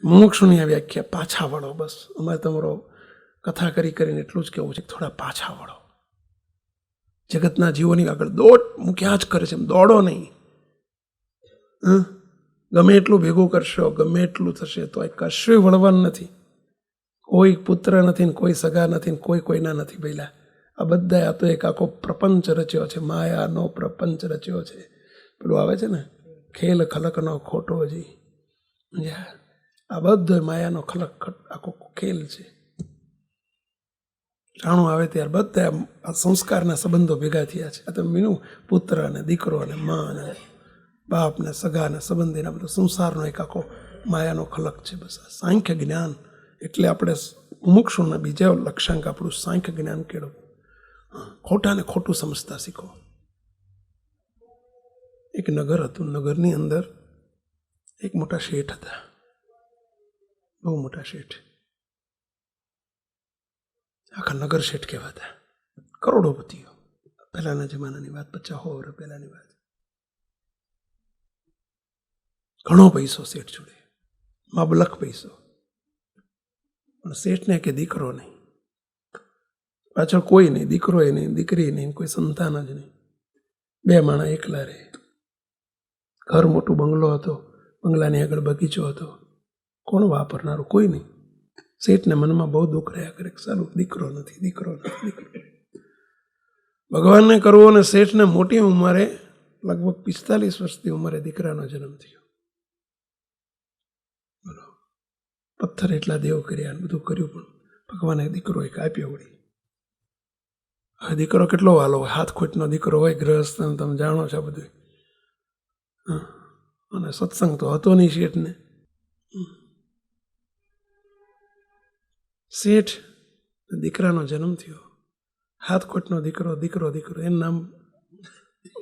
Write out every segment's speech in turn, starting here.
મુમુક્ષુની આ વ્યાખ્યા, પાછા વળો. બસ અમારે તમારો કથા કરીને એટલું જ કહેવું છે, થોડા પાછા વળો. જગતના જીવોની આગળ દોડ મૂક્યા જ કરે છે, દોડો નહીં. ગમે એટલું ભેગું કરશો, ગમે એટલું થશે તો એ કશું વળવાનું નથી. કોઈ પુત્ર નથી ને કોઈ સગા નથી ને કોઈ કોઈના નથી. પહેલા આ બધા આ તો એક આખો પ્રપંચ રચ્યો છે, માયાનો પ્રપંચ રચ્યો છે. પેલું આવે છે ને, ખેલ ખલકનો ખોટો જી. આ બધો માયાનો ખલક આખો ખેલ છે. જાણું આવે ત્યારે બધા આ સંસ્કારના સંબંધો ભેગા થયા છે. આ તો મીનું પુત્ર ને દીકરો ને મા ને બાપ ને સગા ને સંબંધીના બધો સંસારનો એક આખો માયાનો ખલક છે. બસ આ સાંખ્ય જ્ઞાન એટલે આપણે મુમુક્ષુના બીજા લક્ષ્યાંક આપણું સાંખ્ય જ્ઞાન કેળવવું. ખોટાને ખોટું સમજતા શીખો. એક નગર હતું. નગરની અંદર એક મોટા શેઠ હતા, બહુ મોટા શેઠ. આખા નગર શેઠ કહેવાતા, કરોડોપતિઓ. પહેલાના જમાનાની વાત, 50 વર્ષ પહેલાની વાત. ઘણો પૈસો શેઠ જોડે, માબલખ પૈસો. પણ શેઠને કે દીકરો નહીં, પાછળ કોઈ નહીં, દીકરો એ નહીં, દીકરી નહીં, કોઈ સંતાન જ નહીં. 2 માણા એકલા રહે. ઘર મોટું, બંગલો હતો, બંગલાની આગળ બગીચો હતો. કોણ વાપરનારું? કોઈ નહીં. શેઠને મનમાં બહુ દુઃખ રહ્યા કરે, સારું દીકરો નથી, દીકરો નથી, દીકરો. ભગવાનને કરવો અને શેઠને મોટી ઉંમરે, લગભગ 45 વર્ષની ઉંમરે દીકરાનો જન્મ થયો. બોલો, પથ્થર એટલા દેવ કર્યા, બધું કર્યું, પણ ભગવાને દીકરો એક આપ્યો વળી. હવે દીકરો કેટલો વાલો હોય, હાથ ખોટનો દીકરો હોય, ગ્રહસ્થ, તમે જાણો છો બધું. અને સત્સંગ તો હતો નહીં શેઠને. શેઠ દીકરાનો જન્મ થયો, હાથ ખોટનો દીકરો, દીકરો દીકરો. એનું નામ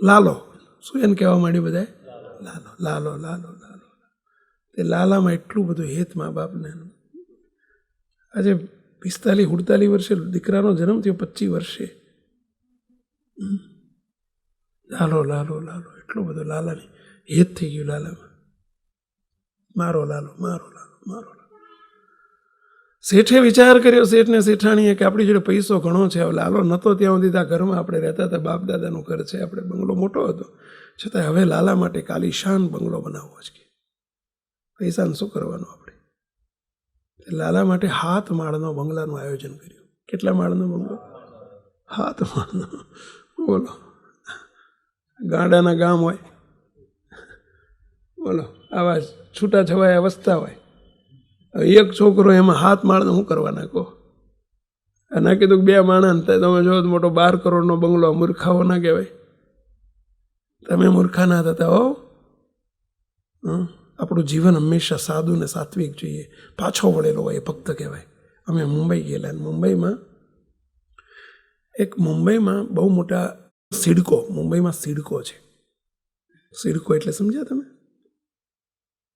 લાલો. શું એને કહેવા માંડ્યું બધા? લાલો, લાલો, લાલો, લાલો. તે લાલામાં એટલું બધું હેત મા બાપને. આજે 45-48 વર્ષે દીકરાનો જન્મ થયો, 25 વર્ષે. લાલો, લાલો, લાલો. એટલું બધું લાલાની હેત થઈ ગયું લાલામાં. મારો લાલો, મારો લાલો, મારો લાલો. શેઠે વિચાર કર્યો, શેઠને શેઠાણીએ, કે આપણી જોડે પૈસો ઘણો છે. હવે લાલો નહોતો ત્યાં સુધી આ ઘરમાં આપણે રહેતા હતા, બાપ દાદાનું ઘર છે, આપણે બંગલો મોટો હતો, છતાં હવે લાલા માટે કાલીશાન બંગલો બનાવવો છે. પૈસાને શું કરવાનું આપણે? લાલા માટે 7 માળનો બંગલાનું આયોજન કર્યું. કેટલા માળનો બંગલો? 7 માળનો. બોલો, ગાડાના ગામ હોય, બોલો, આવા છૂટાછવાયા અવસ્થા હોય. એક છોકરો એમાં 7 માળનો શું કરવાના કહો? અને કીધું 2 માણસ થાય, તમે જો મોટો 12 કરોડનો બંગલો. મૂર્ખાઓ ના કહેવાય? તમે મૂર્ખા ના થતા હો. આપણું જીવન હંમેશા સાદું ને સાત્વિક જોઈએ. પાછો વળેલો હોય એ ભક્ત કહેવાય. અમે મુંબઈ ગયેલા, મુંબઈમાં બહુ મોટા સિડકો, મુંબઈમાં સિડકો છે. સિડકો એટલે સમજ્યા તમે?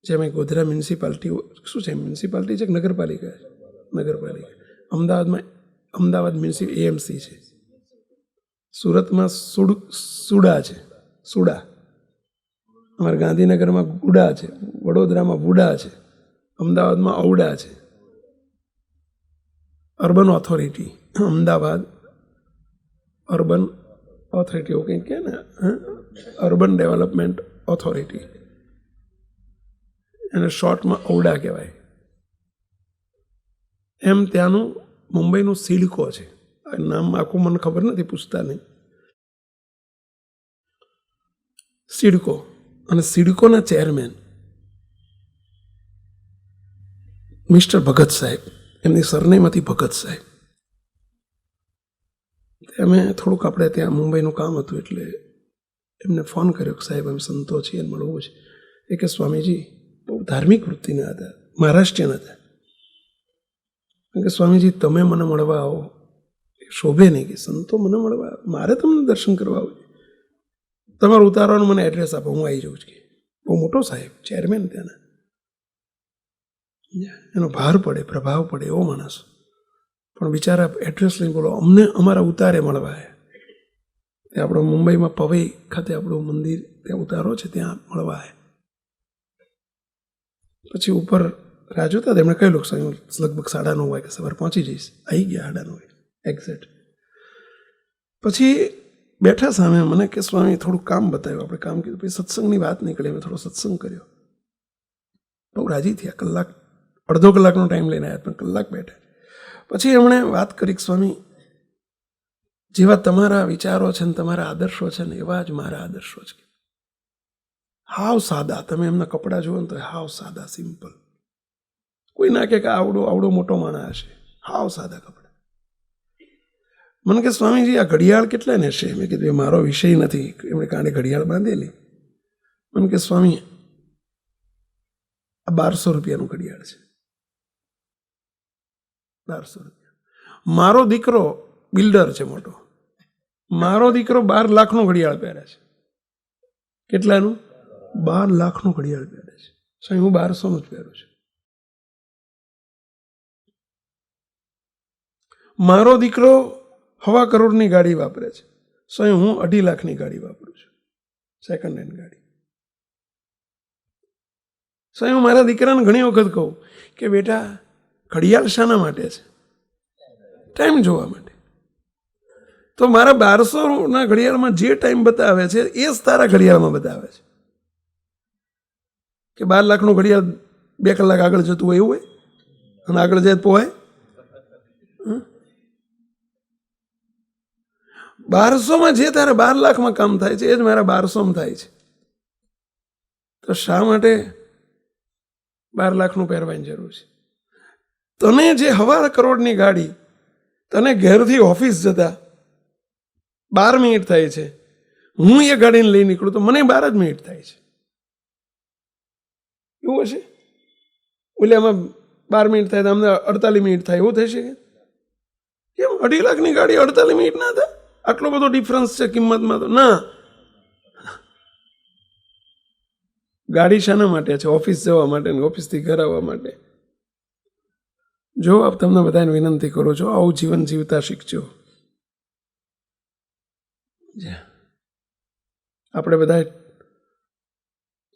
જેમ ગોધરા મ્યુનિસિપાલિટી, શું છે મ્યુનિસિપાલિટી છે કે નગરપાલિકા? નગરપાલિકા. અમદાવાદ એએમસી છે. સુરતમાં સુડા છે, સુડા. અમારા ગાંધીનગરમાં ગુડા છે, વડોદરામાં વુડા છે, અમદાવાદમાં ઔડા છે. Urban authority, Ahmedabad urban authority એવું કંઈક કહે ને, અર્બન ડેવલપમેન્ટ ઓથોરિટી, એને શોર્ટમાં ઔડા કહેવાય. એમ ત્યાંનું મુંબઈનું સિડકો છે. નામ આખું મને ખબર નથી, પૂછતા નહીં. સિડકો. અને સિડકોના ચેરમેન મિસ્ટર ભગત સાહેબ, એમની સરનેમ હતી ભગત સાહેબ. અમે થોડુંક આપણે ત્યાં મુંબઈનું કામ હતું એટલે એમને ફોન કર્યો કે સાહેબ અમે સંતો છીએ, મળવું છે. એ કે સ્વામીજી બહુ ધાર્મિક વૃત્તિના હતા, મહારાષ્ટ્રીયન હતા. કે સ્વામીજી તમે મને મળવા આવો, શોભે નહીં કે સંતો મને મળવા, મારે તમને દર્શન કરવા આવું, તમારું ઉતારવાનું મને એડ્રેસ આપો, હું આવી જાઉં છું. બહુ મોટો સાહેબ, ચેરમેન ત્યાંના. એનો ભાર પડે, પ્રભાવ પડે એવો માણસ. પણ બિચારા એડ્રેસ લઈને બોલો અમને અમારા ઉતારે મળવા. ત્યાં આપણો મુંબઈમાં પવઈ ખાતે આપણું મંદિર, ત્યાં ઉતારો છે, ત્યાં મળવા. પછી ઉપર રાહ જોતા હતા. એમણે કહેલું સ્વામી લગભગ 9:30 વાગે સવારે પહોંચી જઈશ. આવી ગયા 9:30 એક્ઝેક્ટ. પછી બેઠા સામે મને કે સ્વામી થોડું કામ બતાવ્યું. આપણે કામ કીધું. પછી સત્સંગની વાત નીકળી. મેં થોડો સત્સંગ કર્યો. બહુ રાજી થયા. કલાક, અડધો કલાકનો ટાઈમ લઈને આવ્યા, પણ કલાક બેઠા. પછી એમણે વાત કરી કે સ્વામી જેવા તમારા વિચારો છે ને તમારા આદર્શો છે ને એવા જ મારા આદર્શો છે. હાવ સાદા. તમે એમના કપડાં જુઓ ને તો હાવ સાદા, સિમ્પલ. કોઈ ના કે આવડો મોટો માણસ હશે. હાવ સાદા કપડાં. મને કે સ્વામીજી આ ઘડિયાળ કેટલાને હશે? મેં કીધું એ મારો વિષય નથી. એમણે કાંડે ઘડિયાળ બાંધેલી. મને કે સ્વામી આ 1200 રૂપિયાનું ઘડિયાળ છે. 1200 રૂપિયા. મારો દીકરો બિલ્ડર છે મોટો. મારો દીકરો 12 લાખનું ઘડિયાળ પહેરે છે. કેટલાનું? 12 લાખનું ઘડિયાળ પહેરે છે. સ્વામી હું 1200નું જ પહેરું છું. મારો દીકરો 1.25 કરોડની ગાડી વાપરે છે. સ્વામી હું 2.5 લાખની ગાડી વાપરું છું, સેકન્ડ હેન્ડ ગાડી. સ્વામી હું મારા દીકરાને ઘણી વખત કહું કે બેટા ઘડિયાળ શાના માટે છે? ટાઈમ જોવા માટે. તો મારા 1200ના ઘડિયાળમાં જે ટાઈમ બતાવે છે એ જ તારા ઘડિયાળમાં બતાવે છે. કે 12 લાખનું ઘડિયાળ 2 કલાક આગળ જતું હોય એવું હોય અને આગળ જાય પોહાય? 1200માં જે તારે 12 લાખમાં કામ થાય છે એ જ મારા 1200માં થાય છે. તો શા માટે 12 લાખનું પહેરવાની જરૂર છે? તને જે 1.25 કરોડની ગાડી તને ઘેરથી ઓફિસ જતા 12 મિનિટ થાય છે, હું એ ગાડીને લઈ નીકળું તો મને 12 જ મિનિટ થાય છે. એવું હશે? ઓલે આમાં 12 મિનિટ થાય તો અમને 48 મિનિટ થાય એવું થઈ શકે? કેમ 2.5 લાખની ગાડી 48 મિનિટ ના થાય? આટલો બધો ડિફરન્સ છે કિંમતમાં? તો ના. ગાડી શાના માટે છે? ઓફિસ જવા માટે ને ઓફિસથી ઘર આવવા માટે. જો આપ તમને બધાને વિનંતી કરું છું, આવું જીવન જીવતા શીખજો. આપણે બધા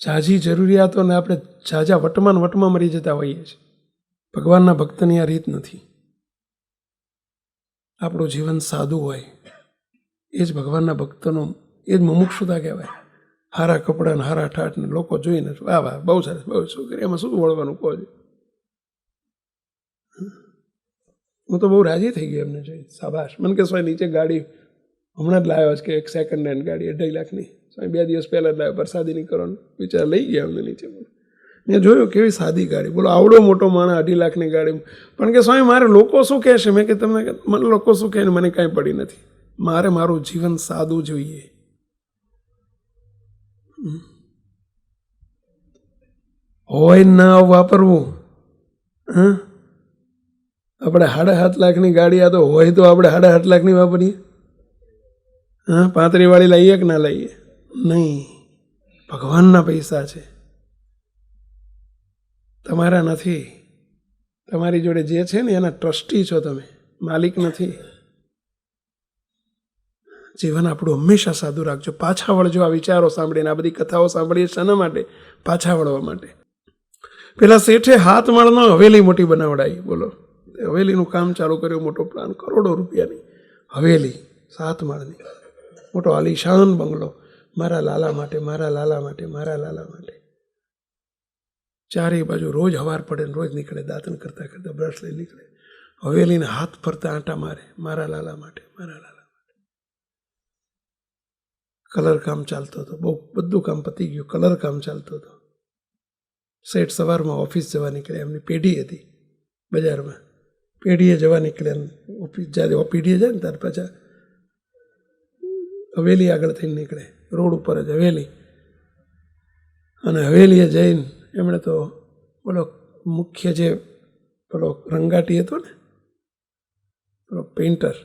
ઝાઝી જરૂરિયાતોને આપણે ઝાઝા વટમાં મરી જતા હોઈએ છીએ. ભગવાનના ભક્તની આ રીત નથી. આપણું જીવન સાદું હોય એ જ ભગવાનના ભક્તનો, એ જ મુમુક્ષુતા કહેવાય. હારા કપડાં ને હારા ઠાઠ ને લોકો જોઈને વાહ વાહ બહુ સરસ, બહુ શું કરે, એમાં શું વળવાનું કહો છો? હું તો બહુ રાજી થઈ ગયો એમને જોઈ. શાબાશ. મને કે સ્વામી નીચે ગાડી હમણાં જ લાવ્યો છે કે એક સેકન્ડ હેન્ડ ગાડી 2.5 લાખની. સ્વામી 2 દિવસ પહેલાં જ લાવ્યો, પ્રસાદી નહીં કરો વિચાર લઈ ગયા અમને નીચે. મેં જોયું કેવી સાદી ગાડી. બોલો આવડો મોટો માણસ 2.5 લાખની ગાડી. પણ કે સ્વામી મારે લોકો શું કહેશે? મેં કે તમને મને લોકો શું કહે મને કાંઈ પડી નથી. મારે મારું જીવન સાદું જોઈએ. હોય ના વાપરવું. આપણે 7.5 લાખની ગાડી આ તો હોય તો આપણે 7.5 લાખની વાપરીએ. 35 વાળી લઈએ કે ના લઈએ? નહીં. ભગવાનના પૈસા છે, તમારા નથી. તમારી જોડે જે છે ને એના ટ્રસ્ટી છો તમે, માલિક નથી. જીવન આપણું હંમેશા સાદું રાખજો. પાછા વળજો. આ વિચારો સાંભળીને, આ બધી કથાઓ સાંભળીએ શાના માટે? પાછા વળવા માટે. પેલા શેઠે હાથમાળનો હવેલી મોટી બનાવડાવી. બોલો, હવેલીનું કામ ચાલુ કર્યું. મોટો પ્લાન, કરોડો રૂપિયાની હવેલી, 7 માળની, મોટો આલીશાન બંગલો. મારા લાલા માટે, મારા લાલા માટે, મારા લાલા માટે. ચારે બાજુ રોજ હવાર પડે ને રોજ નીકળે, દાંતન કરતા કરતા બ્રશ લઈ નીકળે, હવેલીને હાથ ફરતા આંટા મારે, મારા લાલા માટે, મારા લાલા. કલર કામ ચાલતો હતો. બધું કામ પતી ગયું. કલર કામ ચાલતો હતો. શેઠ સવારમાં ઓફિસ જવા નીકળ્યા. એમની પેઢી હતી બજારમાં. પેઢીએ જવા નીકળ્યા. ઓફિસ જ્યારે પેઢીએ જાય ને ત્યાર પાછા હવેલી આગળ થઈને નીકળે. રોડ ઉપર જ હવેલી. અને હવેલીએ જઈને એમણે તો બોલો મુખ્ય જે પેલો રંગાટી હતો ને, પેલો પેઇન્ટર,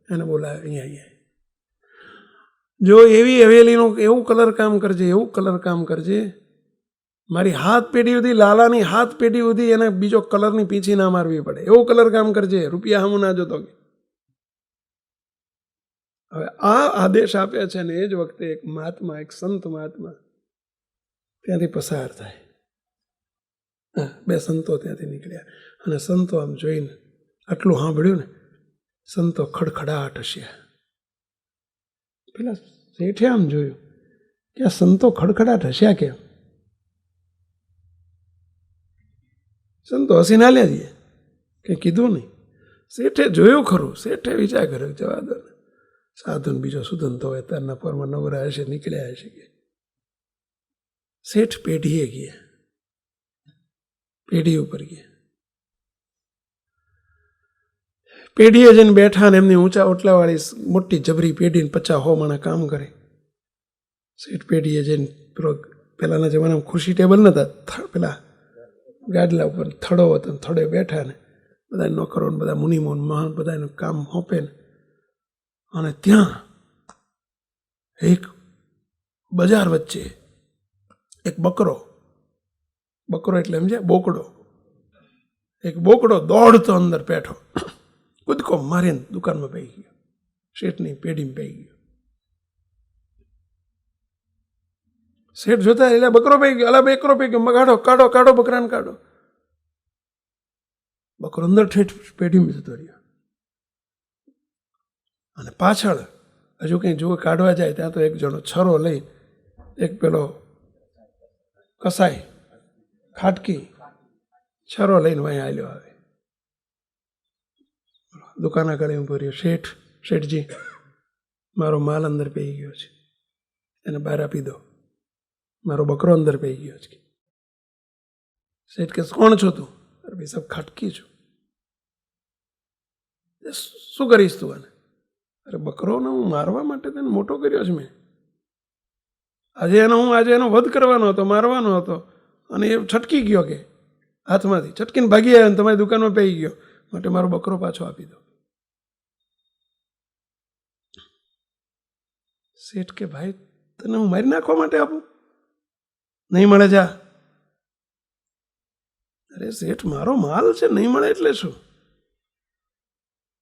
એને બોલાવે. અહીંયા જો એવી હવેલીનું એવું કલર કામ કરજે, એવું કલર કામ કરજે, મારી હાથ પેઢી સુધી, લાલાની હાથ પેઢી સુધી એને બીજો કલરની પીછી ના મારવી પડે. એવું કલર કામ કરજે, રૂપિયા હમું ના જોતો. હવે આ આદેશ આપે છે ને એ જ વખતે એક મહાત્મા, એક સંત મહાત્મા ત્યાંથી પસાર થાય બે સંતો ત્યાંથી નીકળ્યા અને સંતો આમ જોઈને આટલું સાંભળ્યું ને સંતો ખડખડાટ હસ્યા. પેલા શેઠે આમ જોયું કે આ સંતો ખડખડાટ હસ્યા કેમ? સંતો હસીને હાલ્યા જઈએ, કંઈ કીધું નહીં. શેઠે જોયું ખરું, શેઠે વિચાર કર્યો જવા દો ને, સાધુન બીજો સુધનતો હોય તારના પરમાં નવરા હશે, નીકળ્યા હશે કે. શેઠ પેઢીએ ગયા, પેઢી ઉપર ગયા. પેઢીએ જઈને બેઠા ને એમની ઊંચા ઓટલાવાળી મોટી જબરી પેઢીને 50-100 માણા કામ કરે. શેઠ પેઢીએ જઈને પહેલાના જમાનામાં ખુરશી ટેબલ નહોતા, પેલા ગાડલા ઉપર થડો હતો, થડે બેઠા ને બધા નોકરો ને બધા મુનિમો મહાન બધાનું કામ સોંપે ને. અને ત્યાં એક બજાર વચ્ચે એક બકરો એટલે સમજ્યા, બોકડો, એક બોકડો દોડતો અંદર બેઠો, કૂદકો મારીને દુકાનમાં પઈ ગયો, શેઠની પેઢીમાં પઈ ગયો. શેઠ જોતા એટલે બકરો પઈ ગયો, અલા બકરો પઈ ગયો, કાઢો કાઢો કાઢો બકરાને કાઢો. બકરો અંદર ઠેઠ પેઢીમાં જતો રહ્યો. અને પાછળ હજુ કંઈ જો કાઢવા જાય ત્યાં તો એક જણો છરો લઈ, એક પેલો કસાઈ ખાટકી છરો લઈને વાંહી હાલ્યો આવે. દુકાન આગળ એમ ભર્યો, શેઠજી મારો માલ અંદર પઈ ગયો છે, એને બહાર આપી દો, મારો બકરો અંદર પઈ ગયો છે. શેઠ કે કોણ છો તું? અરે ભાઈ સાહેબ ખાટકી છું. શું કરીશ તું આને? અરે બકરોને હું મારવા માટે તેને મોટો કર્યો છે મેં. આજે એનો વધ કરવાનો હતો, મારવાનો હતો, અને એ છટકી ગયો કે હાથમાંથી છટકીને ભાગી આવ્યો, તમારી દુકાનમાં પઈ ગયો, માટે મારો બકરો પાછો આપી દો. શેઠ કે ભાઈ તને હું મારી નાખવા માટે આપું? નહીં મળે, જા. અરે શેઠ મારો માલ છે, નહીં મળે એટલે શું?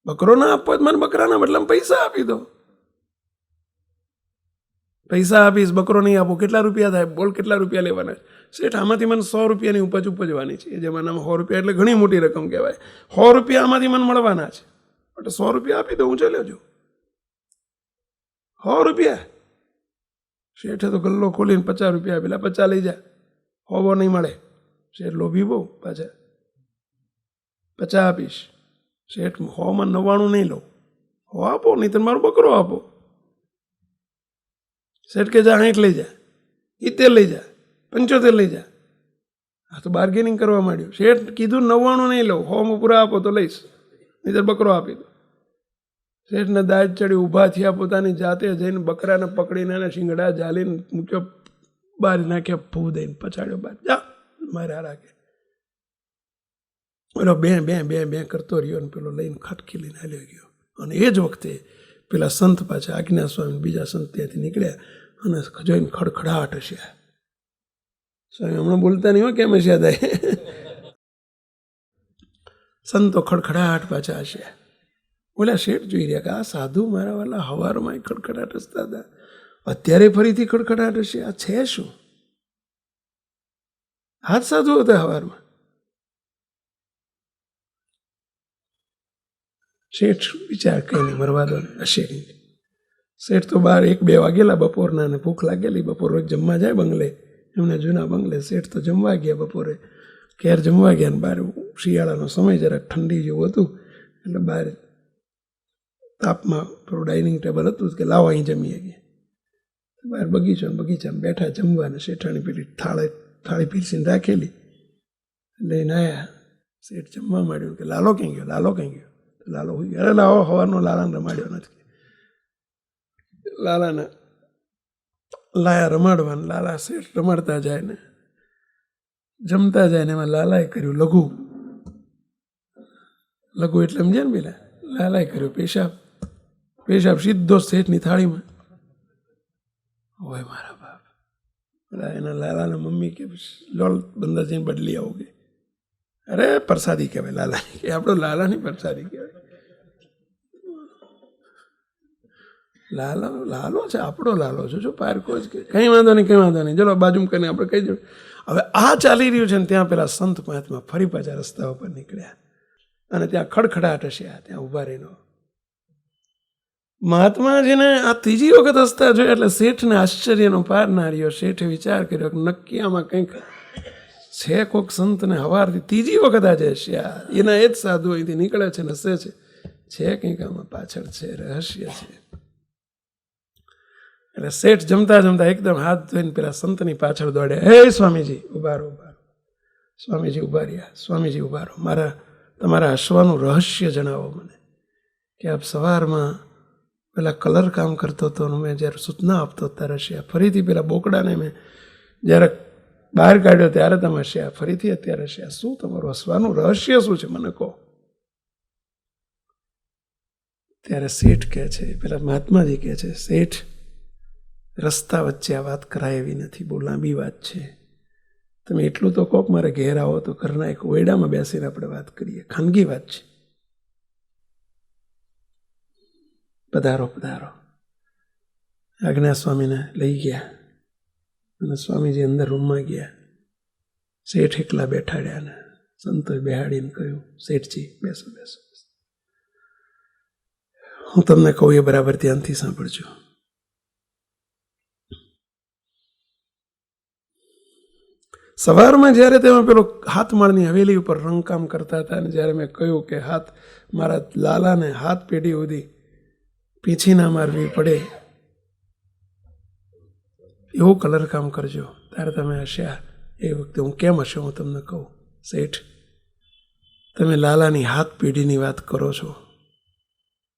બકરો ના આપવો મને બકરાના બદલામાં પૈસા આપી દો. પૈસા આપીશ, બકરો નહીં આપો. કેટલા રૂપિયા થાય? બોલ, કેટલા રૂપિયા લેવાના? શેઠ આમાંથી મને 100 રૂપિયાની ઉપજવાની છે. એ જમાનામાં 100 રૂપિયા એટલે ઘણી મોટી રકમ કહેવાય. 100 રૂપિયા આમાંથી મને મળવાના છે, એટલે 100 રૂપિયા આપી દો, હું ચાલ્યો જાઉં. 100 રૂપિયા? શેઠે તો ગલ્લો ખોલીને 50 રૂપિયા પેલા 50 લઈ જા, 100 નહીં મળે. શેઠ લોભી બહુ, પાછા 50 આપીશ. શેઠ 100માં 99 નહીં લઉં, 100 આપો, નહીં તો મારો બકરો આપો. શેઠ કે જા 60 લઈ જા, 70 લઈ જા, 75 લઈ જા. હા તો બાર્ગેનિંગ કરવા માંડ્યું. શેઠ કીધું 99 નહીં લઉં, 100માં પૂરા આપો તો લઈશ, નહીં તો બકરો આપી દો. શેઠને દાજ ચડી, ઊભા થયા, પોતાની જાતે જઈને બકરાને પકડીને એને શિંગડા ઝાલીને મૂક્યો, બહાર નાખ્યો, ફૂ દઈને પછાડ્યો બહાર. જા મારે રાખે. પેલો બે બે બે બે કરતો રહ્યો ને પેલો લઈને ખાટકી લઈને હાલ્યો ગયો. અને એ જ વખતે પેલા સંત પાછા આજ્ઞા સ્વામી બીજા સંત ત્યાંથી નીકળ્યા અને જોઈને ખડખડાટ હસ્યા. સ્વામી હમણાં બોલતા નહીં હોય, કેમ હસ્યા થાય? સંતો ખડખડાટ પાછા હસ્યા. બોલ્યા શેઠ જોઈ રહ્યા કે આ સાધુ મારા વાલા હવારમાં ખડખડાટ હસતા હતા, અત્યારે ફરીથી ખડખડાટ હશે, આ છે શું? હાથ સાધુ હતા હવારમાં. શેઠ વિચાર કહીને મરવા દો ને, હશે નહીં. શેઠ તો 12-1-2 વાગેલા બપોરના, ને ભૂખ લાગેલી. બપોર રોજ જમવા જાય બંગલે, એમને જૂના બંગલે. શેઠ તો જમવા ગયા બપોરે, ઘેર જમવા ગયા ને બહાર શિયાળાનો સમય જરાક ઠંડી જેવું હતું, એટલે બહાર તાપમાં થોડું ડાઇનિંગ ટેબલ હતું કે લાવો અહીં જમીએ ગયા. બહાર બગીચામાં બેઠા જમવા, ને શેઠાણી પેલી થાળી પીરસીને રાખેલી લઈને આવ્યા. શેઠ જમવા માંડ્યું કે લાલો ક્યાં ગયો, લાલો ક્યાં ગયો? લાલો હોઈ ગયો. અરે લાવો, સવારનો લાલાને રમાડ્યો નથી. લાલાને લાયા રમાડવાને, લાલા શેઠ રમાડતા જાય ને જમતા જાય ને એમાં લાલાએ કર્યું લઘુ એટલે સમજે ને પેલા, લાલાએ કર્યું પેશાબ સીધો શેઠની થાળીમાં. હોય મારા બાપ. પેલા એના લાલાના મમ્મી કે લોલ બંદર જઈને બદલી આવો કે. અરે પ્રસાદી કહેવાય લાલાની, કે આપણો લાલાની પ્રસાદી કહેવાય. લાલો લાલો છે, આપણો લાલો છે, જો પારકો જ કે કંઈ વાંધો નહીં, કંઈ વાંધો નહીં, ચલો બાજુમાં કરીને આપણે કહી દઈએ. હવે આ ચાલી રહ્યું છે ને ત્યાં પેલા સંત મહાત્મા ફરી પાછા રસ્તા ઉપર નીકળ્યા અને ત્યાં ખડખડાટ હસ્યા, ત્યાં ઊભા રહીને મહાત્માજીને આ ત્રીજી વખત હસતા જોયા એટલે શેઠને આશ્ચર્યનો પાર ના રહ્યો. શેઠે વિચાર કર્યો કે નક્કી આમાં કંઈક છે, કોઈક સંતને હવારથી ત્રીજી વખત આજે હસ્યા, એના એ જ સાધુ અહીંથી નીકળે છે ને હસે છે કંઈક આમાં પાછળ છે, રહસ્ય છે. એટલે શેઠ જમતા જમતા એકદમ હાથ ધોઈને પેલા સંતની પાછળ દોડ્યા. હે સ્વામીજી ઉભા રહો, ઉભા રહો. સ્વામીજી ઉભા રહ્યા. સ્વામીજી ઉભા રહો, તમારા હસવાનું રહસ્ય જણાવો મને, કે આપ સવારમાં પેલા કલર કામ કરતો હતો, મેં જ્યારે સૂચના આપતો ત્યારે હસ્યા, ફરીથી પેલા બોકડાને મેં જ્યારે બહાર કાઢ્યો ત્યારે તમે હસ્યા, ફરીથી અત્યારે હસ્યા. શું તમારું હસવાનું રહસ્ય શું છે મને કહો. ત્યારે શેઠ કહે છે, પેલા મહાત્માજી કહે છે, શેઠ રસ્તા વચ્ચે આ વાત કરાય એવી નથી, બહુ લાંબી વાત છે. તમે એટલું તો કહો, મારે ઘેર આવો તો ઘરના એક ઓરડામાં બેસીને આપણે વાત કરીએ, ખાનગી વાત છે. પધારો પધારો. આજ્ઞા સ્વામીને લઈ ગયા અને સ્વામીજી અંદર રૂમમાં ગયા. શેઠ એકલા બેઠાડ્યા ને સંતોએ બેહાડીને કહ્યું, શેઠજી બેસો બેસો, હું તમને કહું એ બરાબર ધ્યાનથી સાંભળજો. સવારમાં જ્યારે તમે પેલો હાથમાળની હવેલી ઉપર રંગકામ કરતા હતા અને જ્યારે મેં કહ્યું કે હાથ મારા લાલાને હાથ પેઢી સુધી પીછી ના મારવી પડે એવું કલર કામ કરજો, ત્યારે તમે હસ્યા. એ વખતે હું કેમ હસ્યો હું તમને કહું. શેઠ, તમે લાલાની હાથ પેઢીની વાત કરો છો,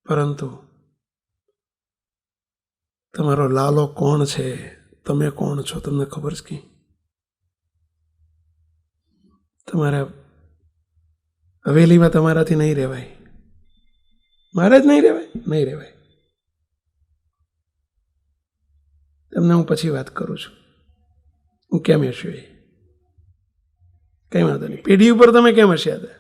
પરંતુ તમારો લાલો કોણ છે, તમે કોણ છો, તમને ખબર છે? કંઈ તમારા હવેલીમાં તમારાથી નહીં રહેવાય, મારે જ નહીં રહેવાય, નહીં રહેવાય. તમને હું પછી વાત કરું છું હું કેમ હસ્યો. એ કંઈ વાંધો નહીં. પેઢી ઉપર તમે કેમ હસ્યા હતા?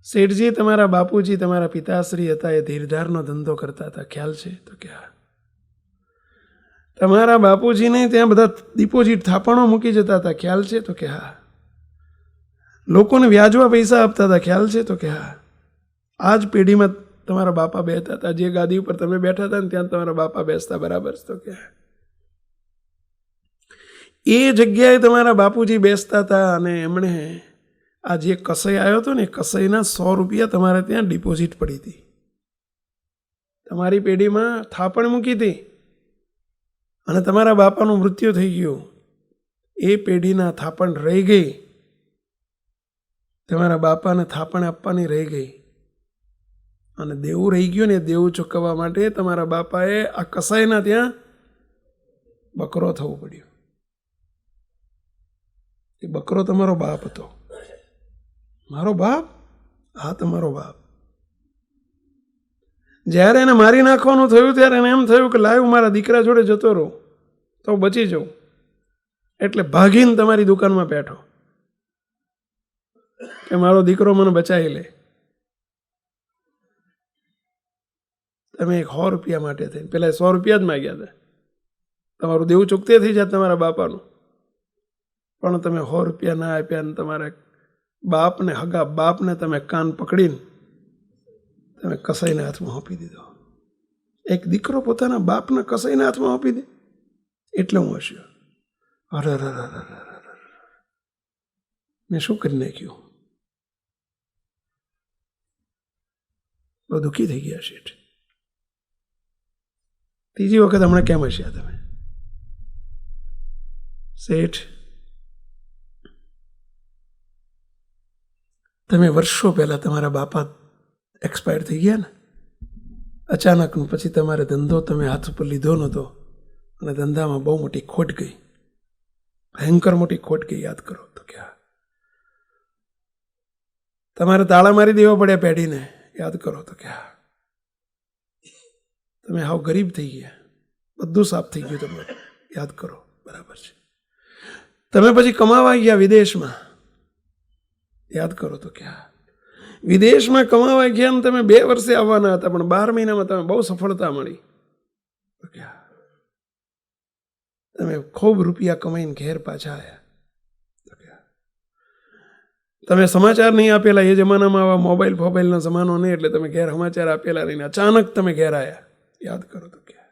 શેઠજી, તમારા બાપુજી, તમારા પિતાશ્રી હતા, એ ધીરધારનો ધંધો કરતા હતા, ખ્યાલ છે? તો કે હા. તમારા બાપુજીને ત્યાં બધા ડિપોઝિટ થાપણો મૂકી જતા હતા, ખ્યાલ છે? તો કે હા. લોકોને વ્યાજવા પૈસા આપતા હતા, ખ્યાલ છે? તો કે હા. આ જ પેઢીમાં તમારા બાપા બેઠા હતા, જે ગાદી ઉપર તમે બેઠા હતા ને ત્યાં તમારા બાપા બેસતા, બરાબર? તો કે હા. એ જગ્યાએ તમારા બાપુજી બેસતા હતા અને એમણે આ જે કસાઈ આવ્યો હતો ને, કસાઈના 100 રૂપિયા તમારે ત્યાં ડિપોઝિટ પડી હતી. તમારી પેઢીમાં થાપણ મૂકી હતી અને તમારા બાપાનું મૃત્યુ થઈ ગયું. એ પેઢીના થાપણ રહી ગઈ, તમારા બાપાને થાપણ આપવાની રહી ગઈ અને દેવું રહી ગયું ને, દેવું ચૂકવવા માટે તમારા બાપાએ આ કસાઈના ત્યાં બકરો થવું પડ્યું. એ બકરો તમારો બાપ હતો. મારો બાપ? હા, તમારો બાપ. જ્યારે એને મારી નાખવાનું થયું ત્યારે એને એમ થયું કે લાવ મારા દીકરા જોડે જતો રહું તો બચી જાઉં, એટલે ભાગીને તમારી દુકાનમાં બેઠો કે મારો દીકરો મને બચાવી લે. તમે 100 રૂપિયા માટે થઈને, પેલા 100 રૂપિયા જ માગ્યા હતા, તમારું દેવું ચૂકતે થઈ જાય તમારા બાપાનું, પણ તમે 100 રૂપિયા ના આપ્યા ને તમારા બાપને, હગા બાપને તમે કાન પકડીને તમે કસાઈના હાથમાં આપી દીધો. એક દીકરો પોતાના બાપના કસાઈના હાથમાં આપી દે એટલે હું હસ્યો. અરે મેં શું કરી નાખ્યું? બહુ દુઃખી થઈ ગયા શેઠ. ત્રીજી વખત હમણાં કેમ હસ્યા તમે? શેઠ, તમે વર્ષો પહેલાં તમારા બાપા એક્સપાયર થઈ ગયા ને, અચાનકનું, પછી તમારે ધંધો તમે હાથ ઉપર લીધો નહોતો અને ધંધામાં બહુ મોટી ખોટ ગઈ, ભયંકર મોટી ખોટ ગઈ, યાદ કરો? તો કે હા. તમારે તાળા મારી દેવા પડ્યા પેઢીને, યાદ કરો? તો કે હા. તમે હાવ ગરીબ થઈ ગયા, બધું સાફ થઈ ગયું તમારું, યાદ કરો? બરાબર છે. તમે પછી કમાવા ગયા વિદેશમાં, યાદ કરો? તો કે હા. વિદેશમાં કમાવા ગયા ને તમે 2 વર્ષે આવવાના હતા, પણ 12 મહિનામાં તમે બહુ સફળતા મળી. તમે ખૂબ રૂપિયા કમાઈને ઘેર પાછા આવ્યા. તમે સમાચાર નહીં આપેલા, એ જમાનામાં આવા મોબાઈલનો જમાનો નહીં, એટલે તમે ઘેર સમાચાર આપેલા રહીને અચાનક તમે ઘેર આવ્યા. યાદ કરો તો ક્યાં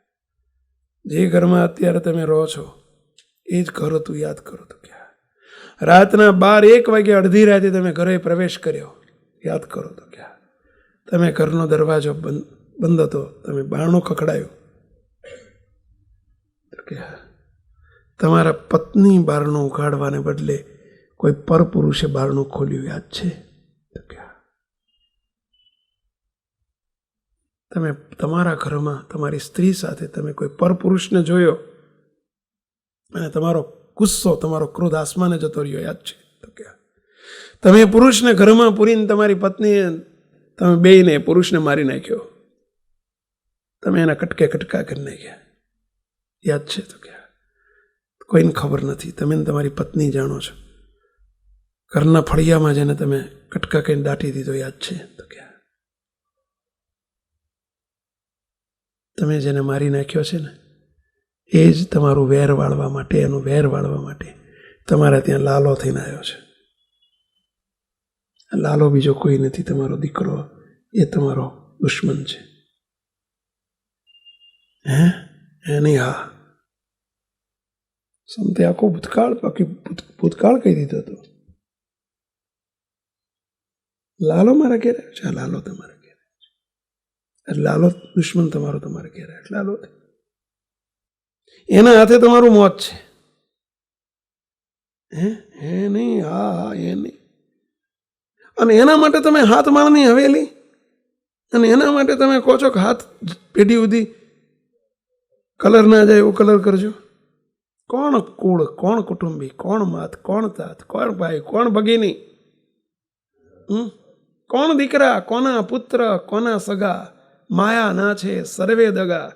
જે ઘરમાં અત્યારે તમે રહો છો એ જ ઘર હતું. યાદ કરો તો ક્યાં રાતના 12-1 વાગે અડધી રાતે તમે ઘરે પ્રવેશ કર્યો. યાદ કરો તો ક્યાં તમે ઘરનો દરવાજો બંધ હતો, તમે બારણું ખખડાયું. તમારા પત્ની બારણું ઉઘાડવાને બદલે કોઈ પરપુરુષે બારણું ખોલ્યું. યાદ છે તો ક્યાં તમે તમારા ઘરમાં તમારી સ્ત્રી સાથે તમે કોઈ પરપુરુષને જોયો અને તમારો ગુસ્સો, તમારો ક્રોધ આસમાને જતો રહ્યો. યાદ છે તો ક્યાં તમે પુરુષને ઘરમાં પૂરીને તમારી પત્નીએ તમે બેયને પુરુષને મારી નાખ્યો. તમે એના કટકા કરી નાખ્યા. યાદ છે તો ક્યાં કોઈને ખબર નથી, તમે તમારી પત્ની જાણો છો. ઘરના ફળિયામાં જેને તમે કટકા કહીને દાટી દીધો. યાદ છે તો ક્યાં તમે જેને મારી નાખ્યો છે ને એ જ તમારું વેર વાળવા માટે, એનું વેર વાળવા માટે તમારા ત્યાં લાલો થઈને આવ્યો છે. લાલો બીજો કોઈ નથી, તમારો દીકરો એ તમારો દુશ્મન છે. નહીં? હા, સંતે આખો ભૂતકાળ કહી દીધો હતો. લાલો મારા ઘેર આવ્યો છે. લાલો તમારા ઘેર આવ્યો છે. લાલો દુશ્મન તમારો તમારા ઘેર આવ્યો. લાલો એના હાથે તમારું મોત છે. હે નહીં? હા, એ નહીં. અને એના માટે તમે હાથ માળની હવેલી, અને એના માટે તમે કહો છો કે હાથ પેઢી સુધી કલર ના જાય એવો કલર કરજો. કોણ કુળ, કોણ કુટુંબી, કોણ માત, કોણ તાત, કોણ ભાઈ, કોણ ભગીની, કોણ દીકરા, કોના પુત્ર, કોના સગા, માયા ના છે સર્વે દગા.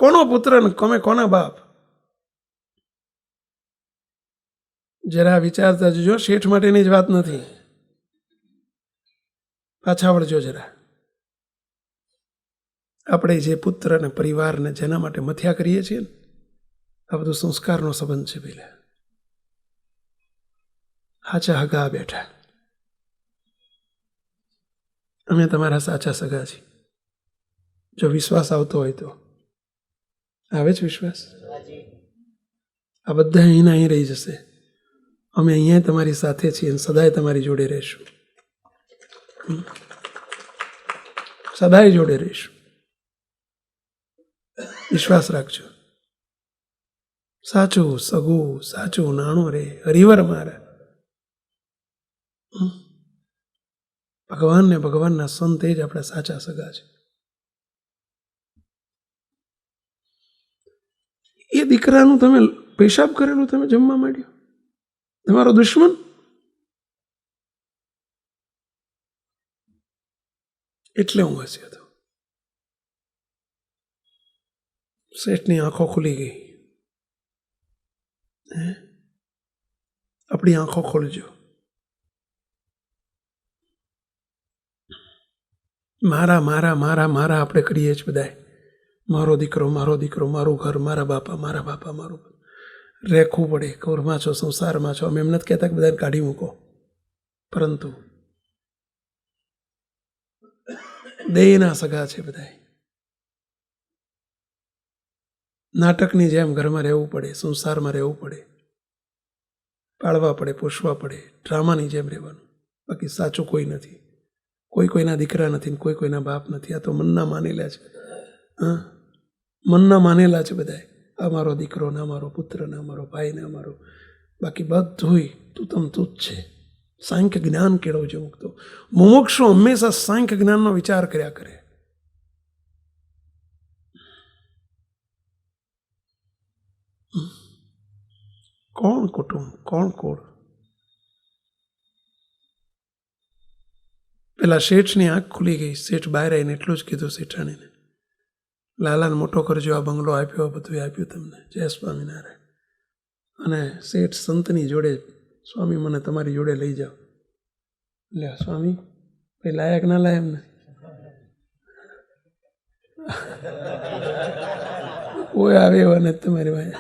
કોનો પુત્ર ને તમે કોના બાપ? જરા વિચારતા જજો. શેઠ માટેની જ વાત નથી. પાછા વળજો જરા. આપણે જે પુત્ર અને પરિવારને જેના માટે મથ્યા કરીએ છીએ ને, આ બધું સંસ્કારનો સંબંધ છે. પેલા સાચા હગા બેઠા, અમે તમારા સાચા સગા છીએ. જો વિશ્વાસ આવતો હોય તો આવે જ વિશ્વાસ. આ બધા અહીંના અહીં રહી જશે. અમે અહીંયા તમારી સાથે છીએ અને સદાય તમારી જોડે રહીશું. સદાય જોડે રહીશું. વિશ્વાસ રાખજો. સાચું સગું, સાચું નાણું રે હરિવર મારા. ભગવાન ને ભગવાનના સંત એ જ આપણા સાચા સગા છે. એ દીકરાનું તમે પેશાબ કરેલું તમે જમવા માંડ્યો, તમારો દુશ્મન. એટલે હું હસ્યો હતો. શેઠની આંખો ખુલી ગઈ. આપણી આંખો ખોલજો. મારા મારા મારા મારા આપણે કરીએ જ બધાય. મારો દીકરો, મારો દીકરો, મારું ઘર, મારા બાપા, મારા બાપા, મારું રેખવું પડે. ઘરમાં છો, સંસારમાં છો. અમે એમ નથી કહેતા કે બધાને કાઢી મૂકો, પરંતુ દેહના સગા છે બધાય. નાટકની જેમ ઘરમાં રહેવું પડે, સંસારમાં રહેવું પડે, પાળવા પડે, પોષવા પડે. ડ્રામાની જેમ રહેવાનું. બાકી સાચું કોઈ નથી. કોઈ કોઈના દીકરા નથી, કોઈ કોઈના બાપ નથી. આ તો મનના માનેલા છે. મનના માનેલા છે બધાય. અમારો દીકરો ને અમારો પુત્ર ને અમારો ભાઈ ને અમારો, બાકી બધુંય તું તમ તું જ છે. સાંખ્ય જ્ઞાન કેળવજો મુક્તો. મુમુક્ષુ હંમેશા સાંખ્ય જ્ઞાનનો વિચાર કર્યા કરે. કોણ કુટુંબ, કોણ કુળ? પેલા શેઠની આંખ ખુલી ગઈ. શેઠ બહાર આવીને એટલું જ કીધું શેઠાણીને, લાલાને મોટો કરજો, આ બંગલો આપ્યો, બધું આપ્યું તમને. જય સ્વામિનારાયણ. અને શેઠ સંતની જોડે, સ્વામી મને તમારી જોડે લઈ જાઓ. લે સ્વામી કંઈ લાયક ના લાય એમને કોઈ આવે એવા નથી તમારી પાસે.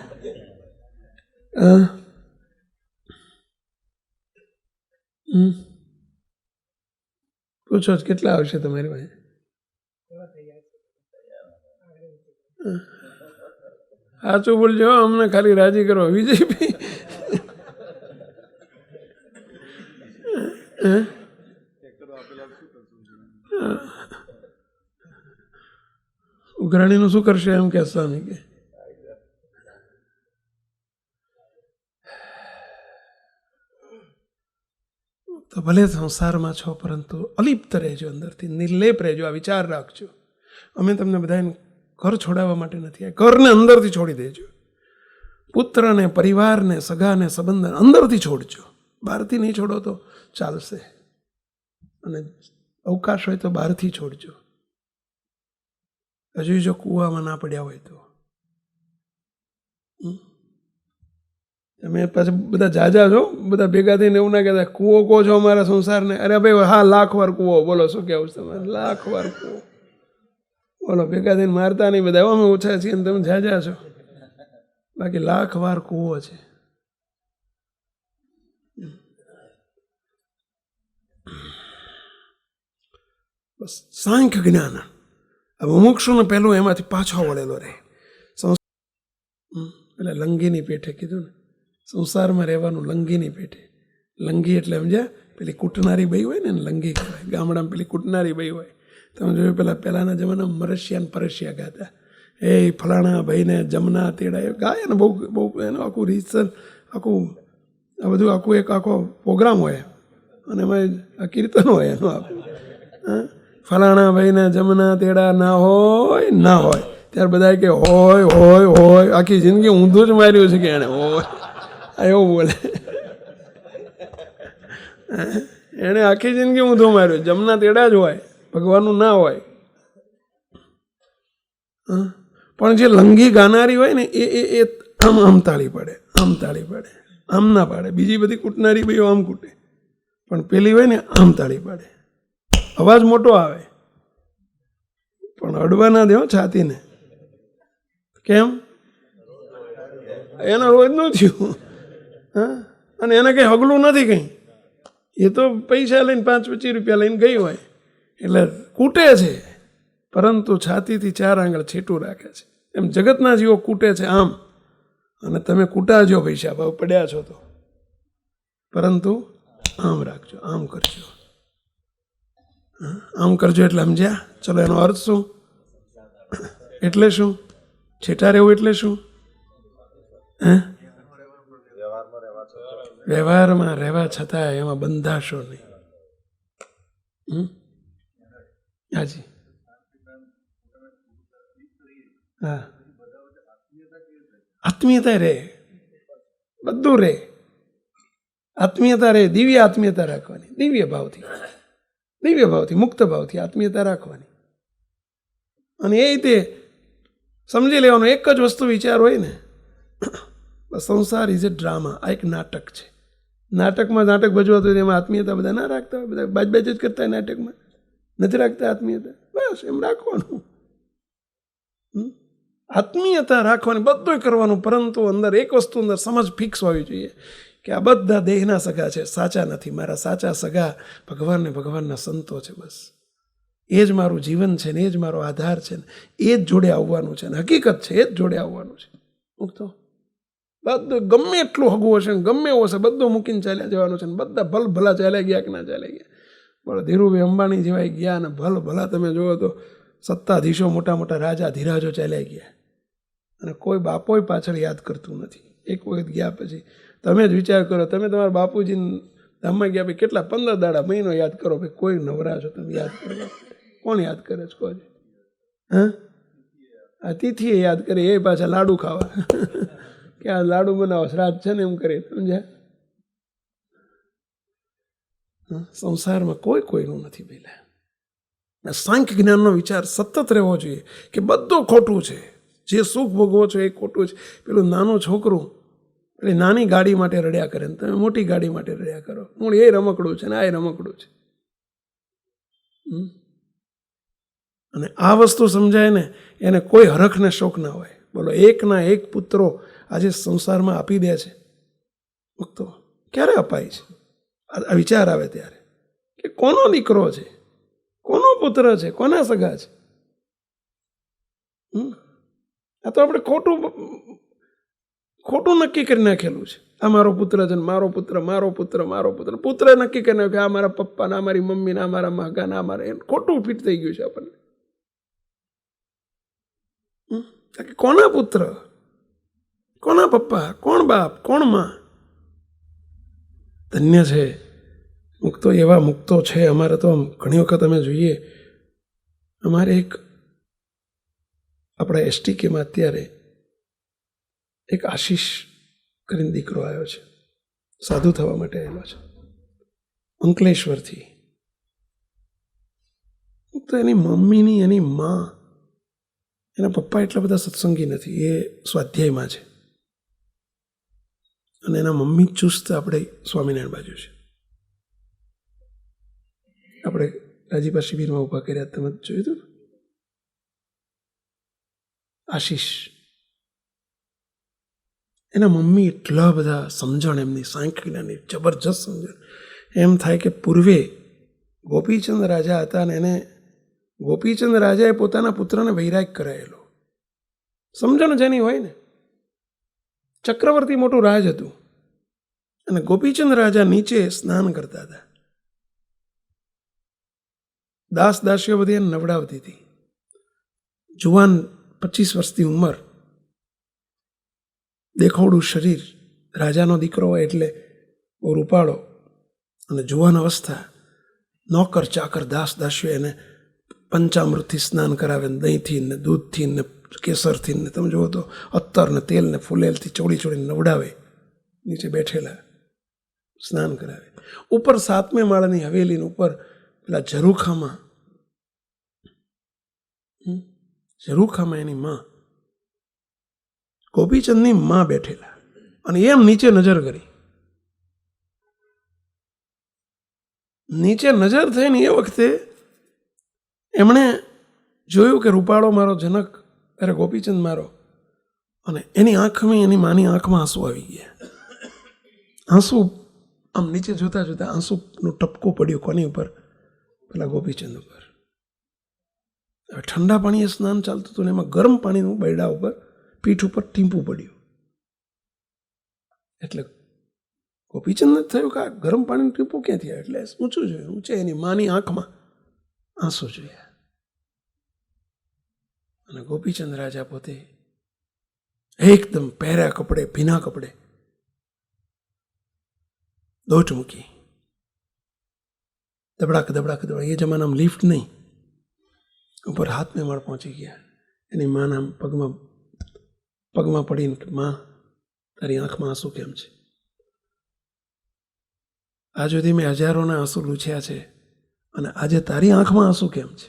પૂછો કેટલા આવશે તમારી પાસે? સાચું બોલજો, અમને ખાલી રાજી કરો. વિજયભાઈ ઉઘરાણીનું શું કરશે એમ કે સ્વામી કે તો ભલે સંસારમાં છો પરંતુ અલિપ્ત રહેજો, અંદરથી નિર્લેપ રહેજો. આ વિચાર રાખજો. અમે તમને બધાને ઘર છોડાવવા માટે નથી, આ ઘરને અંદરથી છોડી દેજો. પુત્રને, પરિવારને, સગાને, સંબંધને અંદરથી છોડજો. બહારથી નહીં છોડો તો ચાલશે, અને અવકાશ હોય તો બહારથી છોડજો. હજુ જો કૂવામાં ના પડ્યા હોય તો તમે પાછા બધા જાજા છો, બધા ભેગા થઈને એવું ના કહેતા કૂવો કહો છો અમારા સંસારને. અરે ભાઈ હા, 1,00,000 વાર કૂવો. બોલો શું કહેવું છે તમારે? 1,00,000 વાર કૂવો બોલો. ભેગા થઈને મારતા નહીં બધા, અમે ઓછા છીએ ને તમે જાજા છો. બાકી 1,00,000 વાર કૂવો છે. બસ સાંખ્ય જ્ઞાન. હવે મુમુક્ષુને પહેલું એમાંથી પાછો વળેલો રહે. એટલે લંગીની પેઠે કીધું ને, સંસારમાં રહેવાનું લંગીની પેઠે. લંગી એટલે સમજ્યા? પેલી કૂટનારી બઈ હોય ને લંગી કહેવાય. ગામડામાં પેલી કૂટનારી બઈ હોય. તમે જોયું પહેલાંના જમાનામાં મરશિયા ને પરશિયા ગાતા. એ ફલાણા ભાઈને જમના તેડા એ ગાય ને બહુ બહુ એનું આખું રીતસર આખું આ બધું આખું એક આખો પ્રોગ્રામ હોય, અને એમાં આ કીર્તન હોય એનું આખું. ફલાણા ભાઈને જમના તેડા ના હોય ત્યારે બધા કે હોય હોય હોય. આખી જિંદગી ઊંધું જ માર્યું છે કે એણે હોય એવું બોલે. એણે આખી જિંદગી ઊંધું માર્યું. જમના તેડા જ હોય, ભગવાનનું ના હોય. પણ જે લંગી ગાનારી હોય ને એ આમ તાળી પડે, આમ તાળી પડે, આમ ના પાડે. બીજી બધી કૂટનારી ભાઈઓ આમ કૂટે, પણ પેલી હોય ને આમ તાળી પાડે. અવાજ મોટો આવે પણ અડવા ના દે છાતીને. કેમ? એના રોજનું થયું. હા, અને એને કંઈ હગલું નથી કંઈ. એ તો પૈસા લઈને 5-25 રૂપિયા લઈને ગઈ હોય એટલે કૂટે છે, પરંતુ છાતીથી 4 આંગળ છેટું રાખે છે. એમ જગતના જીવો કૂટે છે આમ, અને તમે કૂટાજો પૈસા ભાવ પડ્યા છો તો, પરંતુ આમ રાખજો, આમ કરજો. આમ કરજો એટલે સમજ્યા? ચલો, એનો અર્થ શું? એટલે શું? છેટા રહેવું એટલે શું? વ્યવહારમાં રહેવા છતાં એમાં બંધાશો નહીં. હાજી, હા, આત્મીયતા રહે, બધું રહે. આત્મીયતા રહે, દિવ્ય આત્મીયતા રાખવાની. દિવ્ય ભાવથી મુક્ત ભાવથી આત્મીયતા રાખવાની. અને એ રીતે સમજી લેવાનું, એક જ વસ્તુ વિચાર હોય ને, સંસાર ઇઝ એ ડ્રામા. આ એક નાટક છે. નાટકમાં નાટક ભજવાતું હોય એમાં આત્મીયતા બધા ના રાખતા હોય, બધા બાજ જ કરતા હોય નાટકમાં. નથી રાખતા આત્મીયતા. બસ એમ રાખવાનું, આત્મીયતા રાખવાની, બધું કરવાનું. પરંતુ અંદર એક વસ્તુ અંદર સમજ ફિક્સ હોવી જોઈએ કે આ બધા દેહના સગા છે, સાચા નથી. મારા સાચા સગા ભગવાન ને ભગવાનના સંતો છે. બસ એ જ મારું જીવન છે ને એ જ મારો આધાર છે ને એ જ જોડે આવવાનું છે ને હકીકત છે, એ જ જોડે આવવાનું છે. મૂકતો બધું ગમે એટલું હગવું હશે ને ગમે એવું હશે, બધું મૂકીને ચાલ્યા જવાનું છે. ને બધા ભલ ભલા ચાલ્યા ગયા કે ના ચાલ્યા ગયા. બોલો, ધીરુભાઈ અંબાણી જેવાય ગયા ને ભલ ભલા તમે જુઓ તો સત્તાધીશો, મોટા મોટા રાજા ધીરાજો ચાલ્યા ગયા, અને કોઈ બાપોય પાછળ યાદ કરતું નથી. એક વખત ગયા પછી તમે જ વિચાર કરો, તમે તમારા બાપુજીને ધામમાં ગયા પછી કેટલા 15 દાડા, મહિનો યાદ કરો, ભાઈ કોઈ નવરા છો તમે યાદ કરો? કોણ યાદ કરે છે? કોઈ? હા, આ તિથિએ યાદ કરે, એ પાછા લાડુ ખાવા કે આ લાડુ બનાવો, શ્રાદ્ધ છે ને એમ કરી. સમજ્યા? સંસારમાં કોઈ કોઈનું નથી પેલા. સાંખ્ય જ્ઞાનનો વિચાર સતત રહેવો જોઈએ કે બધું ખોટું છે. જે સુખ ભોગવો છો એ ખોટું છે. પેલું નાનું છોકરું એટલે નાની ગાડી માટે રડ્યા કરે ને તમે મોટી ગાડી માટે રડ્યા કરો. હું એ રમકડું છે ને આ રમકડું છે. અને આ વસ્તુ સમજાય ને એને કોઈ હરખ ને શોક ના હોય. બોલો, એકના એક પુત્રો આજે સંસારમાં આપી દે છે મુક્તો. ક્યારે અપાય છે? આ વિચાર આવે ત્યારે કે કોનો દીકરો છે, કોનો પુત્ર છે, કોના સગા છે. આ તો આપણે ખોટું નક્કી કરી નાખેલું છે. આ મારો પુત્ર છે, મારો પુત્ર, મારો પુત્ર, મારો પુત્ર. પુત્રે નક્કી કરી નાખ્યું કે આ મારા પપ્પા, ના મારી મમ્મી, ના મારા મગા, ના મારા. ખોટું ફિટ થઈ ગયું છે આપણને. કોના પુત્ર, કોના પપ્પા, કોણ બાપ, કોણ માં? ધન્ય છે મુક્તો, એવા મુક્તો છે અમારે તો. ઘણી વખત અમે જોઈએ, અમારે એક આપણા એસટીકેમાં અત્યારે એક આશીષ કરીને દીકરો આવ્યો છે, સાધુ થવા માટે આવેલો છે અંકલેશ્વરથી. તો એની મમ્મીની, એની માં, એના પપ્પા એટલા બધા સત્સંગી નથી, એ સ્વાધ્યાયમાં છે. અને એના મમ્મી ચુસ્ત આપણે સ્વામિનારાયણ બાજુ છે. આપણે રાજીપા શિબિરમાં ઊભા કર્યા, તમે જોયું હતું? આશીષ, એના મમ્મી એટલા બધા સમજણ, એમની સાંખ્યની જબરજસ્ત સમજણ. એમ થાય કે પૂર્વે ગોપીચંદ રાજા હતા ને એને ગોપીચંદ રાજાએ પોતાના પુત્રને વૈરાગ કરાયેલો. સમજણ જેની હોય ને. ચક્રવર્તી મોટું રાજ હતું અને ગોપીચંદ રાજા નીચે સ્નાન કરતા હતા. દાસ દાસીઓ બધી એને નવડાવતી હતી. જુવાન 25 વર્ષની ઉંમર, દેખોડું શરીર, રાજાનો દીકરો હોય એટલે બહુ રૂપાળો, અને જુવાન અવસ્થા. નોકર ચાકર દાસ દાસીઓ એને પંચામૃતથી સ્નાન કરાવે, દહીંથી ને દૂધથી ને કેસરથી ને, તમે જુઓ તો અત્તર ને તેલ ને ફૂલેલથી ચોળી નવડાવે. નીચે બેઠેલા સ્નાન કરાવે. ઉપર 7મે માળની હવેલીની ઉપર પેલા ઝરૂખામાં એની માં, ગોપીચંદની માં બેઠેલા, અને એમ નીચે નજર કરી. નીચે નજર થઈને એ વખતે એમણે જોયું કે રૂપાળો મારો જનક, અરે ગોપીચંદ મારો, અને એની આંખમાં, એની માની આંખમાં આંસુ આવી ગયા. આંસુ આમ નીચે જોતા જોતા આંસુનું ટપકું પડ્યું. કોની ઉપર? પેલા ગોપીચંદ ઉપર. હવે ઠંડા પાણીએ સ્નાન ચાલતું હતું ને એમાં ગરમ પાણીનું બૈડા ઉપર, પીઠ ઉપર ટીમ્પું પડ્યું. એટલે ગોપીચંદને થયું કે આ ગરમ પાણીનું ટીમ્પું ક્યાંથી આવ્યું? એટલે ઊંચું જોયું. ઊંચે એની માની આંખમાં આંસુ જોયા. અને ગોપીચંદ રાજા પોતે એકદમ પહેર્યા કપડે, ભીના કપડે, દોટ મૂકી, દબડાક દબડાક દબડાક. એ જમાનામાં લિફ્ટ નહીં, ઉપર 7મે માળ પહોંચી ગયા. એની માના પગમાં પડીને, માં તારી આંખમાં આંસુ કેમ છે? આજ સુધી મેં હજારોના આંસુ લૂછ્યા છે, અને આજે તારી આંખમાં આંસુ કેમ છે?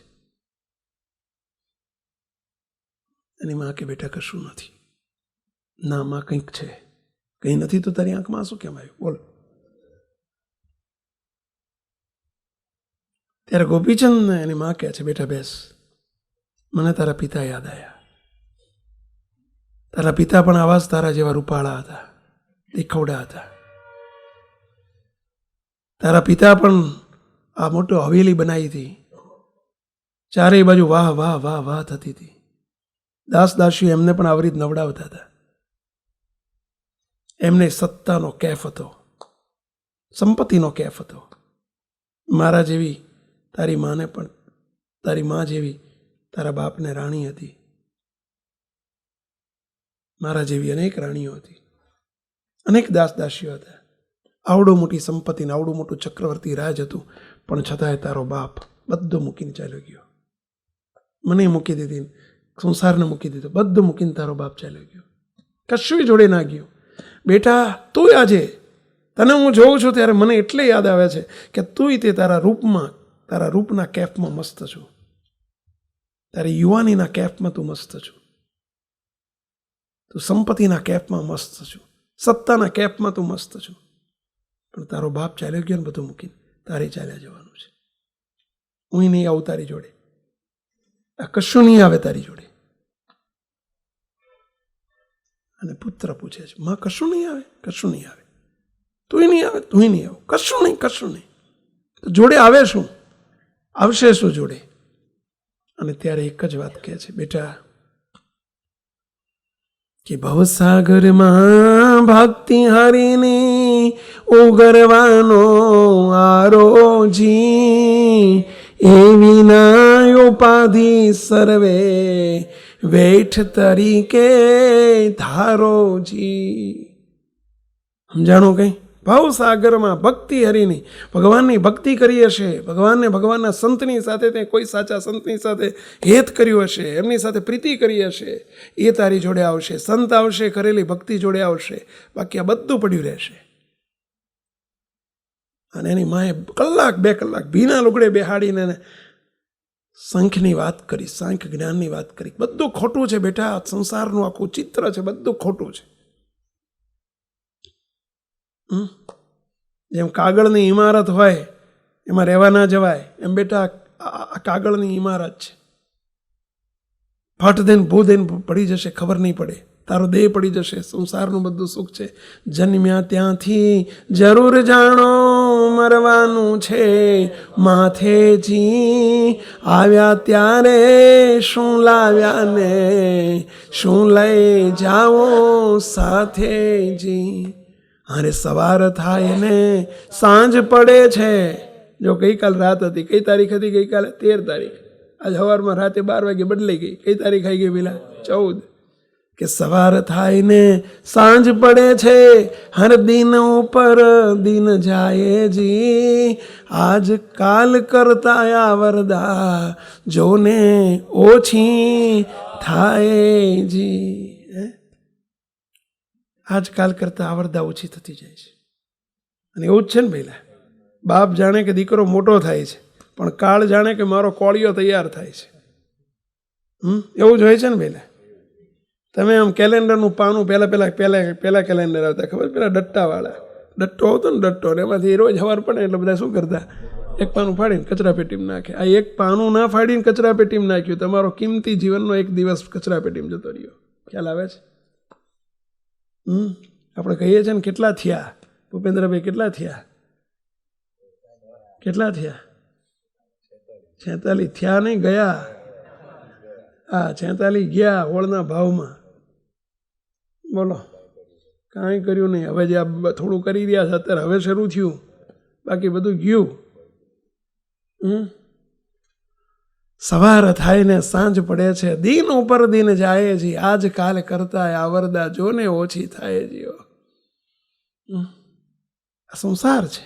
એની માં કે બેટા કશું નથી. ના માં, કંઈક છે. કંઈ નથી તો તારી આંખમાં આંસુ કેમ આવ્યું? બોલ. ત્યારે ગોપીચંદ એની માં કહે છે, બેટા બેસ, મને તારા પિતા યાદ આવ્યા. તારા પિતા પણ આવા જ તારા જેવા રૂપાળા હતા, દેખવડા હતા. તારા પિતા પણ આ મોટો હવેલી બનાવી હતી, ચારેય બાજુ વાહ વાહ વાહ વાહ થતી હતી. દાસ દાસીઓ એમને પણ આવી રીતે નવડાવતા હતા. એમને સત્તાનો કેફ હતો, સંપત્તિનો કેફ હતો. મારા જેવી તારી માને પણ, તારી મા જેવી તારા બાપને રાણી હતી. મારા જેવી અનેક રાણીઓ હતી, અનેક દાસ દાસીઓ હતા. આવડું મોટી સંપત્તિ, આવડું મોટું ચક્રવર્તી રાજ હતું, પણ છતાંય તારો બાપ બધું મૂકીને ચાલ્યો ગયો. મને મૂકી દીધી, સંસારને મૂકી દીધો, બધું મૂકીને તારો બાપ ચાલ્યો ગયો. કશું જોડે ના ગયો. બેટા, તું આજે તને હું જોઉં છું ત્યારે મને એટલે યાદ આવે છે કે તું તે તારા રૂપના કેફમાં મસ્ત છું, તારી યુવાનીના કેફમાં તું મસ્ત છું, તું સંપત્તિના કેફમાં મસ્ત છું, સત્તાના કેફમાં તું મસ્ત છું. પણ તારો બાપ ચાલ્યો ગયો ને બધું મૂકીને, તારે ચાલ્યા જવાનું છે. હું નહીં આવું તારી જોડે, આ કશું નહીં આવે તારી જોડે. અને પુત્ર પૂછે છે, માં કશું નહીં આવે? કશું નહીં આવે. તુંય નહીં આવે? તુંય નહીં આવ. કશું નહીં, કશું નહીં. જોડે આવે શું? આવશે શું જોડે? અને ત્યારે એક જ વાત કહે છે, બેટા કે ભવસાગરમાં ભક્તિ હરીની ઉગરવાનો આરોજી, એ વિના ઉપાધિ સર્વે વેઠ તરીકે ધારોજી. સમજાણો કઈ? ભવસાગરમાં ભક્તિ હરીની, ભગવાનની ભક્તિ કરી હશે, ભગવાનને ભગવાનના સંતની સાથે તે કોઈ સાચા સંતની સાથે હેત કર્યું હશે, એમની સાથે પ્રીતિ કરી હશે, એ તારી જોડે આવશે. સંત આવશે, કરેલી ભક્તિ જોડે આવશે, બાકી આ બધું પડ્યું રહેશે. અને એની માએ કલાક 2 કલાક ભીના લુગડે બેહાડીને શંખની વાત કરી, સાંખ્ય જ્ઞાનની વાત કરી. બધું ખોટું છે બેટા, સંસારનું આખું ચિત્ર છે, બધું ખોટું છે. જેમ કાગળની ઇમારત હોય એમાં રહેવા ના જવાય, એમ બેટા આ કાગળની ઇમારત છે. ફટ દઈને ભૂ દઈને પડી જશે, ખબર નહીં પડે. તારો દેહ પડી જશે. સંસારનું બધું સુખ છે. જન્મ્યા ત્યાંથી જરૂર જાણો મરવાનું છે માથેજી, આવ્યા ત્યારે શું લાવ્યા ને શું લઈ જાઓ સાથેજી. અરે સવાર થાય ને સાંજ પડે છે. જો ગઈકાલ રાત હતી, કઈ તારીખ હતી? ગઈકાલે 13 તારીખ. આજ સવારમાં રાતે 12 વાગે બદલાઈ ગઈ. કઈ તારીખ આવી ગઈ પેલા? 14. કે સવાર થાય ને સાંજ પડે છે, હર દિન ઉપર દિન જાય જી, આજ કાલ કરતા આવરદા જોને ઓછી થાય જી. આજકાલ કરતાં આવરદા ઓછી થતી જાય છે. અને એવું જ છે ને પહેલાં, બાપ જાણે કે દીકરો મોટો થાય છે, પણ કાળ જાણે કે મારો કોળિયો તૈયાર થાય છે. એવું જ હોય છે ને પહેલાં. તમે આમ કેલેન્ડરનું પાનું પહેલાં કેલેન્ડર આવતા, ખબર? પેલા ડટ્ટાવાળા ડટ્ટો આવતો ને, ડટ્ટો, ને એમાંથી રોજ સવાર પડે એટલે બધા શું કરતા? એક પાનું ફાડીને કચરા પેટીમાં નાખે. આ એક પાનું ના ફાડીને કચરા પેટીમાં નાખ્યું, તમારો કિંમતી જીવનનો એક દિવસ કચરા પેટીમાં જતો રહ્યો. ખ્યાલ આવે છે? આપણે કહીએ છીએ ને કેટલા થયા ભૂપેન્દ્રભાઈ? કેટલા થયા? 46 થયા નહીં, ગયા. હા, 46 ગયા હોળના ભાવમાં. બોલો, કાંઈ કર્યું નહીં. હવે જે આ થોડું કરી રહ્યા છે અત્યારે, હવે શરૂ થયું, બાકી બધું ગયું. સવાર થાય ને સાંજ પડે છે, દિન ઉપર દિન જાય જી, આજ કાલ કરતા આવરદા જોને ઓછી થાય જીઓ. આ સંસાર છે.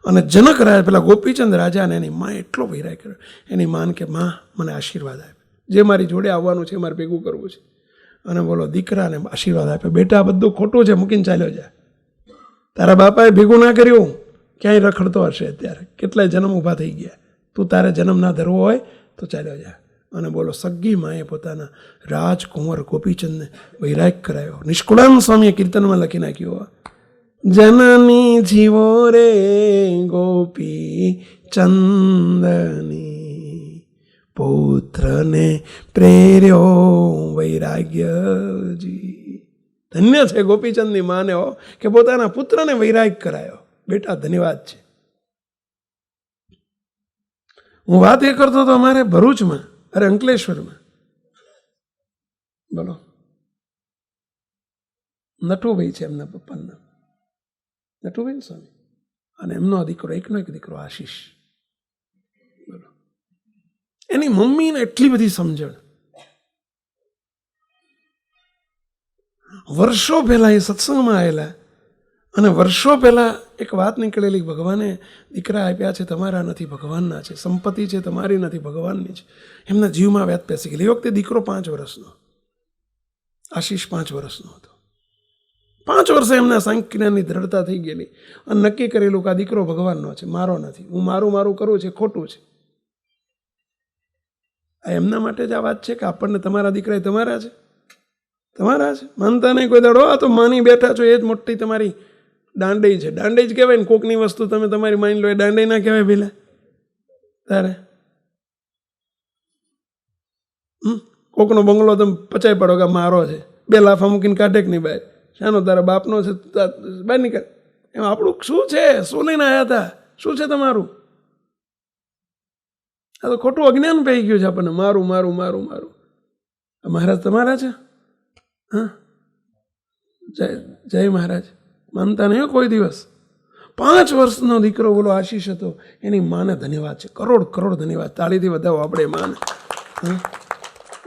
અને જનક રાજા, પેલા ગોપીચંદ રાજાને એની માં એટલો વૈરાગ કર્યો. એની માન કે માં મને આશીર્વાદ આપે, જે મારી જોડે આવવાનું છે મારે ભેગું કરવું છે. અને બોલો દીકરાને આશીર્વાદ આપે, બેટા બધું ખોટું છે, મૂકીને ચાલ્યો જા. તારા બાપાએ ભેગું ના કર્યું, ક્યાંય રખડતો હશે અત્યારે, કેટલાય જન્મ ઊભા થઈ ગયા. તું તારે જન્મ ના ધરવો હોય તો ચાલ્યો જા. અને બોલો સગ્ગી માએ પોતાના રાજકુંવર ગોપીચંદને વૈરાગ કરાયો. નિષ્કુળાનંદ સ્વામીએ કીર્તનમાં લખી નાખ્યું, જનની જીવો રે ગોપી ચંદની, પુત્રને પ્રેર્યો વૈરાગ્યજી. ધન્ય છે ગોપીચંદની માને હો કે પોતાના પુત્રને વૈરાગ કરાયો. બેટા ધન્યવાદ છે. હું વાત એ કરતો હતો અમારે ભરૂચમાં, અરે અંકલેશ્વરમાં, બોલો નટુભાઈ છે એમના પપ્પાનું નામ, નટુભાઈ સ્વામી. અને એમનો દીકરો, એકનો એક દીકરો આશીષ. બોલો, એની મમ્મીને એટલી બધી સમજણ. વર્ષો પહેલા એ સત્સંગમાં આવેલા, અને વર્ષો પહેલા એક વાત નીકળેલી, ભગવાને દીકરા આપ્યા છે, તમારા નથી, ભગવાનના છે. સંપત્તિ છે, તમારી નથી, ભગવાનની છે. એમના જીવમાં વાત પેસી ગયેલી. એ વખતે દીકરો 5 વર્ષનો, આશીષ 5 વર્ષનો હતો. 5 વર્ષે એમના સાંખ્યજ્ઞાનની દ્રઢતા થઈ ગયેલી, અને નક્કી કરેલું કે આ દીકરો ભગવાનનો છે, મારો નથી. હું મારું કરું છે, ખોટું છે. આ એમના માટે જ આ વાત છે કે આપણને તમારા દીકરા તમારા છે, તમારા છે. માનતા નહીં કોઈ દાડો. આ તો માની બેઠા છો, એ જ મોટી તમારી દાંડઈ છે. દાંડઈ જ કહેવાય ને. કોકની વસ્તુ તમે તમારી માની લો, એ દાંડઈ ના કહેવાય પેલા. તારે કોકનો બંગલો તમે પચાઈ પાડો કે મારો છે, 2 લાફા મૂકીને કાઢે કે નહીં બહાર, શાનો તારા બાપનો છે બહાર નીકળ. એમ આપણું શું છે? શું લઈને આવ્યા હતા? શું છે તમારું? આ તો ખોટું અજ્ઞાન પડી ગયું છે આપણને. મારું મારું મારું મારું. મહારાજ તમારા છે? હા, જય જય મહારાજ. માનતા નહીં કોઈ દિવસ. 5 વર્ષનો દીકરો બોલો આશીષ હતો, એની માને ધન્યવાદ છે, કરોડ કરોડ ધન્યવાદ. તાળીથી વધાવો આપણે માને.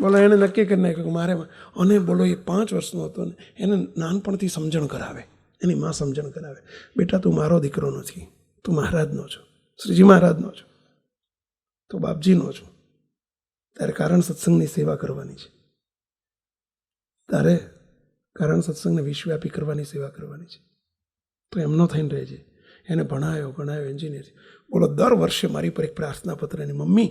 બોલો એને નક્કી કરી નાખ્યું કે મારે. અને બોલો એ 5 વર્ષનો હતો ને એને નાનપણથી સમજણ કરાવે, એની માં સમજણ કરાવે, બેટા તું મારો દીકરો નથી, તું મહારાજનો છો, શ્રીજી મહારાજનો છો, તું બાપજીનો છો. તારે કારણ સત્સંગની સેવા કરવાની છે, તારે કારણ સત્સંગને વિશ્વવ્યાપી કરવાની સેવા કરવાની છે. તો એમનો થઈને રહેજે. એને ભણાયો એન્જિનિયર. બોલો દર વર્ષે મારી પર એક પ્રાર્થના પત્ર એની મમ્મી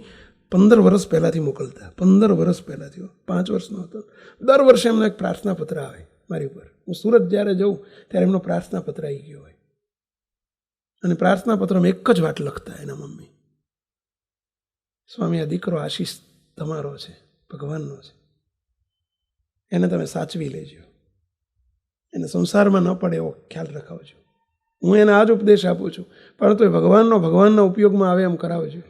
15 વર્ષ પહેલાંથી મોકલતા. 15 વર્ષ પહેલાંથી, 5 વર્ષનો હતો. દર વર્ષે એમનો એક પ્રાર્થના પત્ર આવે મારી ઉપર. હું સુરત જ્યારે જઉં ત્યારે એમનો પ્રાર્થના પત્ર આવી ગયો હોય. અને પ્રાર્થના પત્રમાં એક જ વાત લખતા એના મમ્મી, સ્વામી આ દીકરો આશીષ તમારો છે, ભગવાનનો છે, એને તમે સાચવી લેજો, એને સંસારમાં ન પડે એવો ખ્યાલ રખાવજો. હું એને આ જ ઉપદેશ આપું છું, પરંતુ એ ભગવાનના ઉપયોગમાં આવે એમ કરાવજો.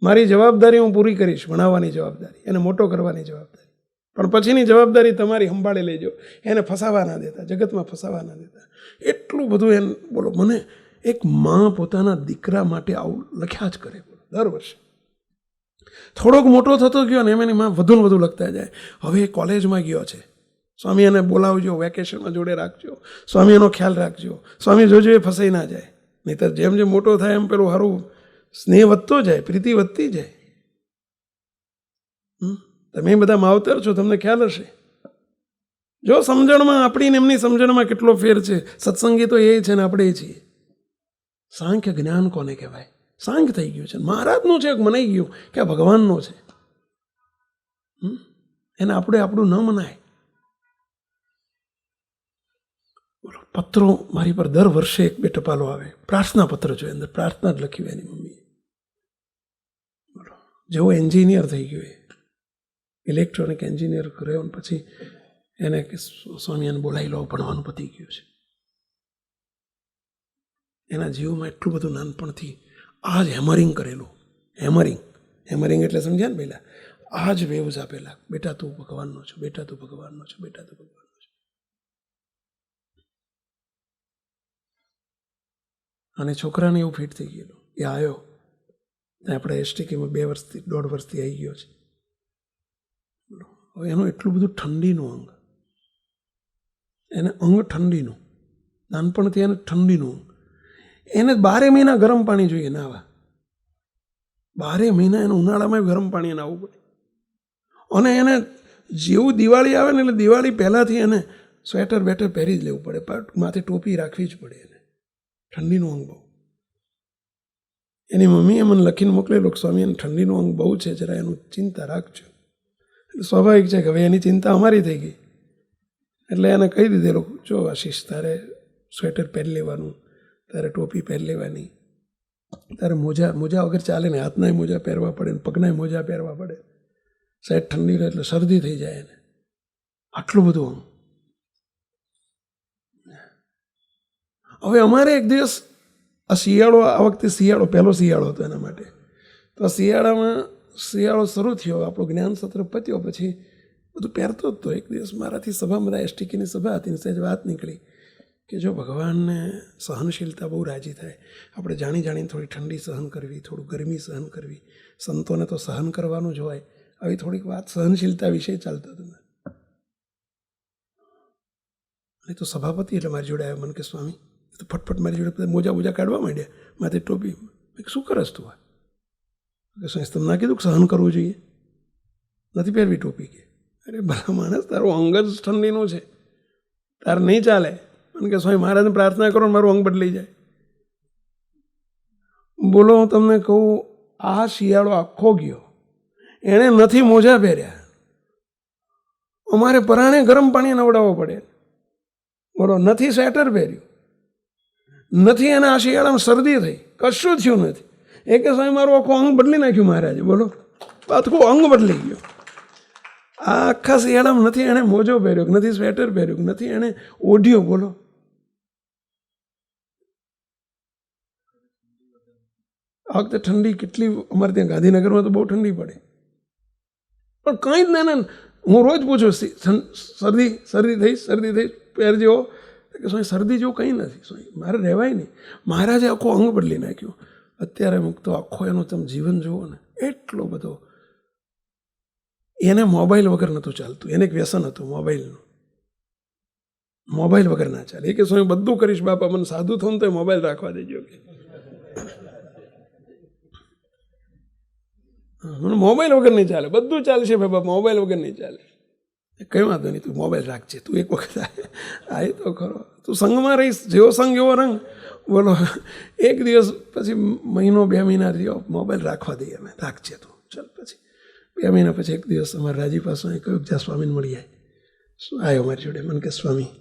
મારી જવાબદારી હું પૂરી કરીશ, ભણાવવાની જવાબદારી, એને મોટો કરવાની જવાબદારી, પણ પછીની જવાબદારી તમારી સંભાળી લેજો. એને ફસાવા ના દેતા, જગતમાં ફસાવા ના દેતા. એટલું બધું એને બોલો. મને એક માં પોતાના દીકરા માટે આવું લખ્યા જ કરે બોલો દર વર્ષે. થોડોક મોટો થતો ગયો ને એમ એની માં વધુ ને વધુ લખતા જાય. હવે કોલેજમાં ગયો છે, સ્વામી એને બોલાવજો, વેકેશનમાં જોડે રાખજો, સ્વામી એનો ખ્યાલ રાખજો, સ્વામી જોજો એ ફસાઈ ના જાય. નહીંતર જેમ જેમ મોટો થાય એમ પેલું સારું સ્નેહ વધતો જાય, પ્રીતિ વધતી જાય. તમે બધા માવતર છો, તમને ખ્યાલ હશે. જો સમજણમાં આપણી ને એમની સમજણમાં કેટલો ફેર છે. સત્સંગી તો એ છે ને આપણે એ છીએ. સાંખ્ય જ્ઞાન કોને કહેવાય? સાંખ્ય થઈ ગયું છે, મહારાજનું છે, મનાઈ ગયું કે આ ભગવાનનો છે. એને આપણે આપણું ન મનાય. પત્રો મારી પર દર વર્ષે 1-2 ટપાલો આવે. પ્રાર્થના પત્ર જોઈએ, અંદર પ્રાર્થના જ લખી હોય એની મમ્મીએ. જેવો એન્જિનિયર થઈ ગયો, ઇલેક્ટ્રોનિક એન્જિનિયર કર્યો, પછી એને સ્વામી એને બોલાવી લો, ભણવાનું પતી ગયું છે. એના જીવમાં એટલું બધું નાનપણથી આ જ હેમરિંગ કરેલું. હેમરિંગ એટલે સમજ્યા ને પહેલાં? આ જ વેવ્સ આપેલા, બેટા તું ભગવાનનો છો, બેટા તું ભગવાનનો છો, બેટા તું ભગવાનનો છો. અને છોકરાને એવું ફિટ થઈ ગયેલું. એ આવ્યો ત્યાં આપણે એસટીકેમાં 2 વર્ષથી 1.5 વર્ષથી આવી ગયો છે. હવે એનું એટલું બધું ઠંડીનું અંગ, એને અંગ ઠંડીનું, નાનપણથી એને ઠંડીનું અંગ. એને 12 મહિના ગરમ પાણી જોઈએ નાવા. 12 મહિના એને ઉનાળામાં ગરમ પાણી નાહવું પડે. અને એને જેવું દિવાળી આવે ને એટલે દિવાળી પહેલાંથી એને સ્વેટર બેટર પહેરી જ લેવું પડે, માથે ટોપી રાખવી જ પડે. એને ઠંડીનું અંગ બહુ. એની મમ્મીએ મને લખીને મોકલેલું, સ્વામી એને ઠંડીનું અંગ બહુ છે, જરા એનું ચિંતા રાખજો. એટલે સ્વાભાવિક છે કે હવે એની ચિંતા અમારી થઈ ગઈ. એટલે એને કહી દીધેલું, જો આશીષ તારે સ્વેટર પહેરી લેવાનું, તારે ટોપી પહેરી લેવાની, તારે મોજા વગર ચાલે ને, હાથનાય મોજા પહેરવા પડે ને પગનાય મોજા પહેરવા પડે. સાહેબ ઠંડી રહે એટલે શરદી થઈ જાય એને. આટલું બધું. હવે અમારે એક દિવસ આ શિયાળો, આ વખતે શિયાળો પહેલો શિયાળો હતો એના માટે. તો આ શિયાળો શરૂ થયો, આપણો જ્ઞાન સત્ર પત્યો, પછી બધું પહેરતો જ હતો. એક દિવસ મારાથી સભામાં બધા એસટીકેની સભા હતી, સહેજ વાત નીકળી કે જો ભગવાનને સહનશીલતા બહુ રાજી થાય, આપણે જાણીને થોડી ઠંડી સહન કરવી, થોડું ગરમી સહન કરવી, સંતોને તો સહન કરવાનું જ હોય. આવી થોડીક વાત સહનશીલતા વિશે ચાલતો હતો. અને તો સભાપતિ એટલે મારી જોડે આવ્યો. મને કે સ્વામી, તો ફટફટ મારી જોડે મોજા કાઢવા માંડ્યા, માથે ટોપી. શું કરસ તું? કે સ્વામી તમને ના કીધું કે સહન કરવું જોઈએ, નથી પહેરવી ટોપી? કે અરે ભલા માણસ, તારું અંગ જ ઠંડીનું છે, તારે નહીં ચાલે. મને કે સ્વામી મહારાજને પ્રાર્થના કરો ને મારું અંગ બદલાઈ જાય. બોલો હું તમને કહું, આ શિયાળો આખો ગયો, એણે નથી મોજા પહેર્યા. અમારે પરાણે ગરમ પાણી નવડાવવો પડે. બોલો, નથી સ્વેટર પહેર્યું, નથી એને આ શિયાળામાં શરદી થઈ, કશું થયું નથી. એ કે સ્વામી મારું આખું અંગ બદલી નાખ્યું મહારાજે. બોલો, આખું અંગ બદલી ગયું. આ આખા શિયાળામાં નથી એણે મોજો પહેર્યો, નથી સ્વેટર પહેર્યું, નથી એણે ઓઢ્યો. બોલો, આ વખતે ઠંડી કેટલી, અમારે ત્યાં ગાંધીનગરમાં તો બહુ ઠંડી પડે, પણ કંઈ જ ના. હું રોજ પૂછું, શરદી થઈ પહેરજો, કે સ્વામી શરદી જેવું કંઈ નથી સ્વામી, મારે રહેવાય નહીં. મહારાજે આખો અંગ બદલી નાખ્યો. અત્યારે મૂકતો આખો એનું તમે જીવન જુઓ ને, એટલો બધો. એને મોબાઈલ વગર નહોતું ચાલતું, એને એક વ્યસન હતું મોબાઈલનું. મોબાઈલ વગર ના ચાલે. એ કે સ્વામી બધું કરીશ બાપા, મને સાદું થવું તો મોબાઈલ રાખવા દેજો. કે મને મોબાઈલ વગર નહીં ચાલે, બધું ચાલશે બાપા, મોબાઈલ વગર નહીં ચાલે. કઈ વાંધો નહીં, તું મોબાઈલ રાખજે, તું એક વખત આવી તો ખરો, તું સંઘમાં રહીશ, જેવો સંઘ એવો રંગ. બોલો, એક દિવસ પછી મહિનો 2 મહિના રહ્યો, મોબાઈલ રાખવા દઈએ અમે, રાખજે તું, ચાલ. પછી 2 મહિના પછી એક દિવસ અમારે રાજી પાસે કહ્યું, જ્યાં સ્વામીને મળી જાય. શું આવ્યો મારી જોડે, મને કે સ્વામી,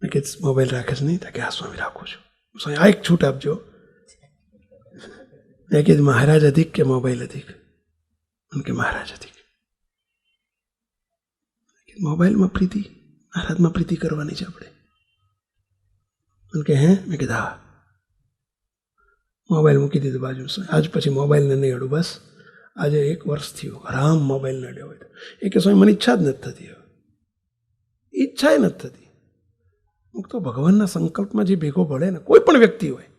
મેં કે મોબાઈલ રાખે છે નહીં? કે હા સ્વામી રાખું છું. સ્વામી આ એક છૂટ આપજો. મેં કીધું મહારાજ અધિક કે મોબાઈલ અધિક? મને કે મહારાજ અધિક. મોબાઈલમાં પ્રીતિ, મહારાજમાં પ્રીતિ કરવાની છે આપણે. મને કે હે? મેં કીધું હા. મોબાઈલ મૂકી દીધું બાજુ. આજ પછી મોબાઈલને નહીં અડું, બસ. આજે 1 વર્ષ થયું આરામ મોબાઈલ ન અડ્યો હોય તો. એ કે સ્વામી મને ઈચ્છા જ નથી થતી, હવે ઈચ્છા નથી થતી. હું તો ભગવાનના સંકલ્પમાં જે ભેગો ભળે ને, કોઈ પણ વ્યક્તિ હોય,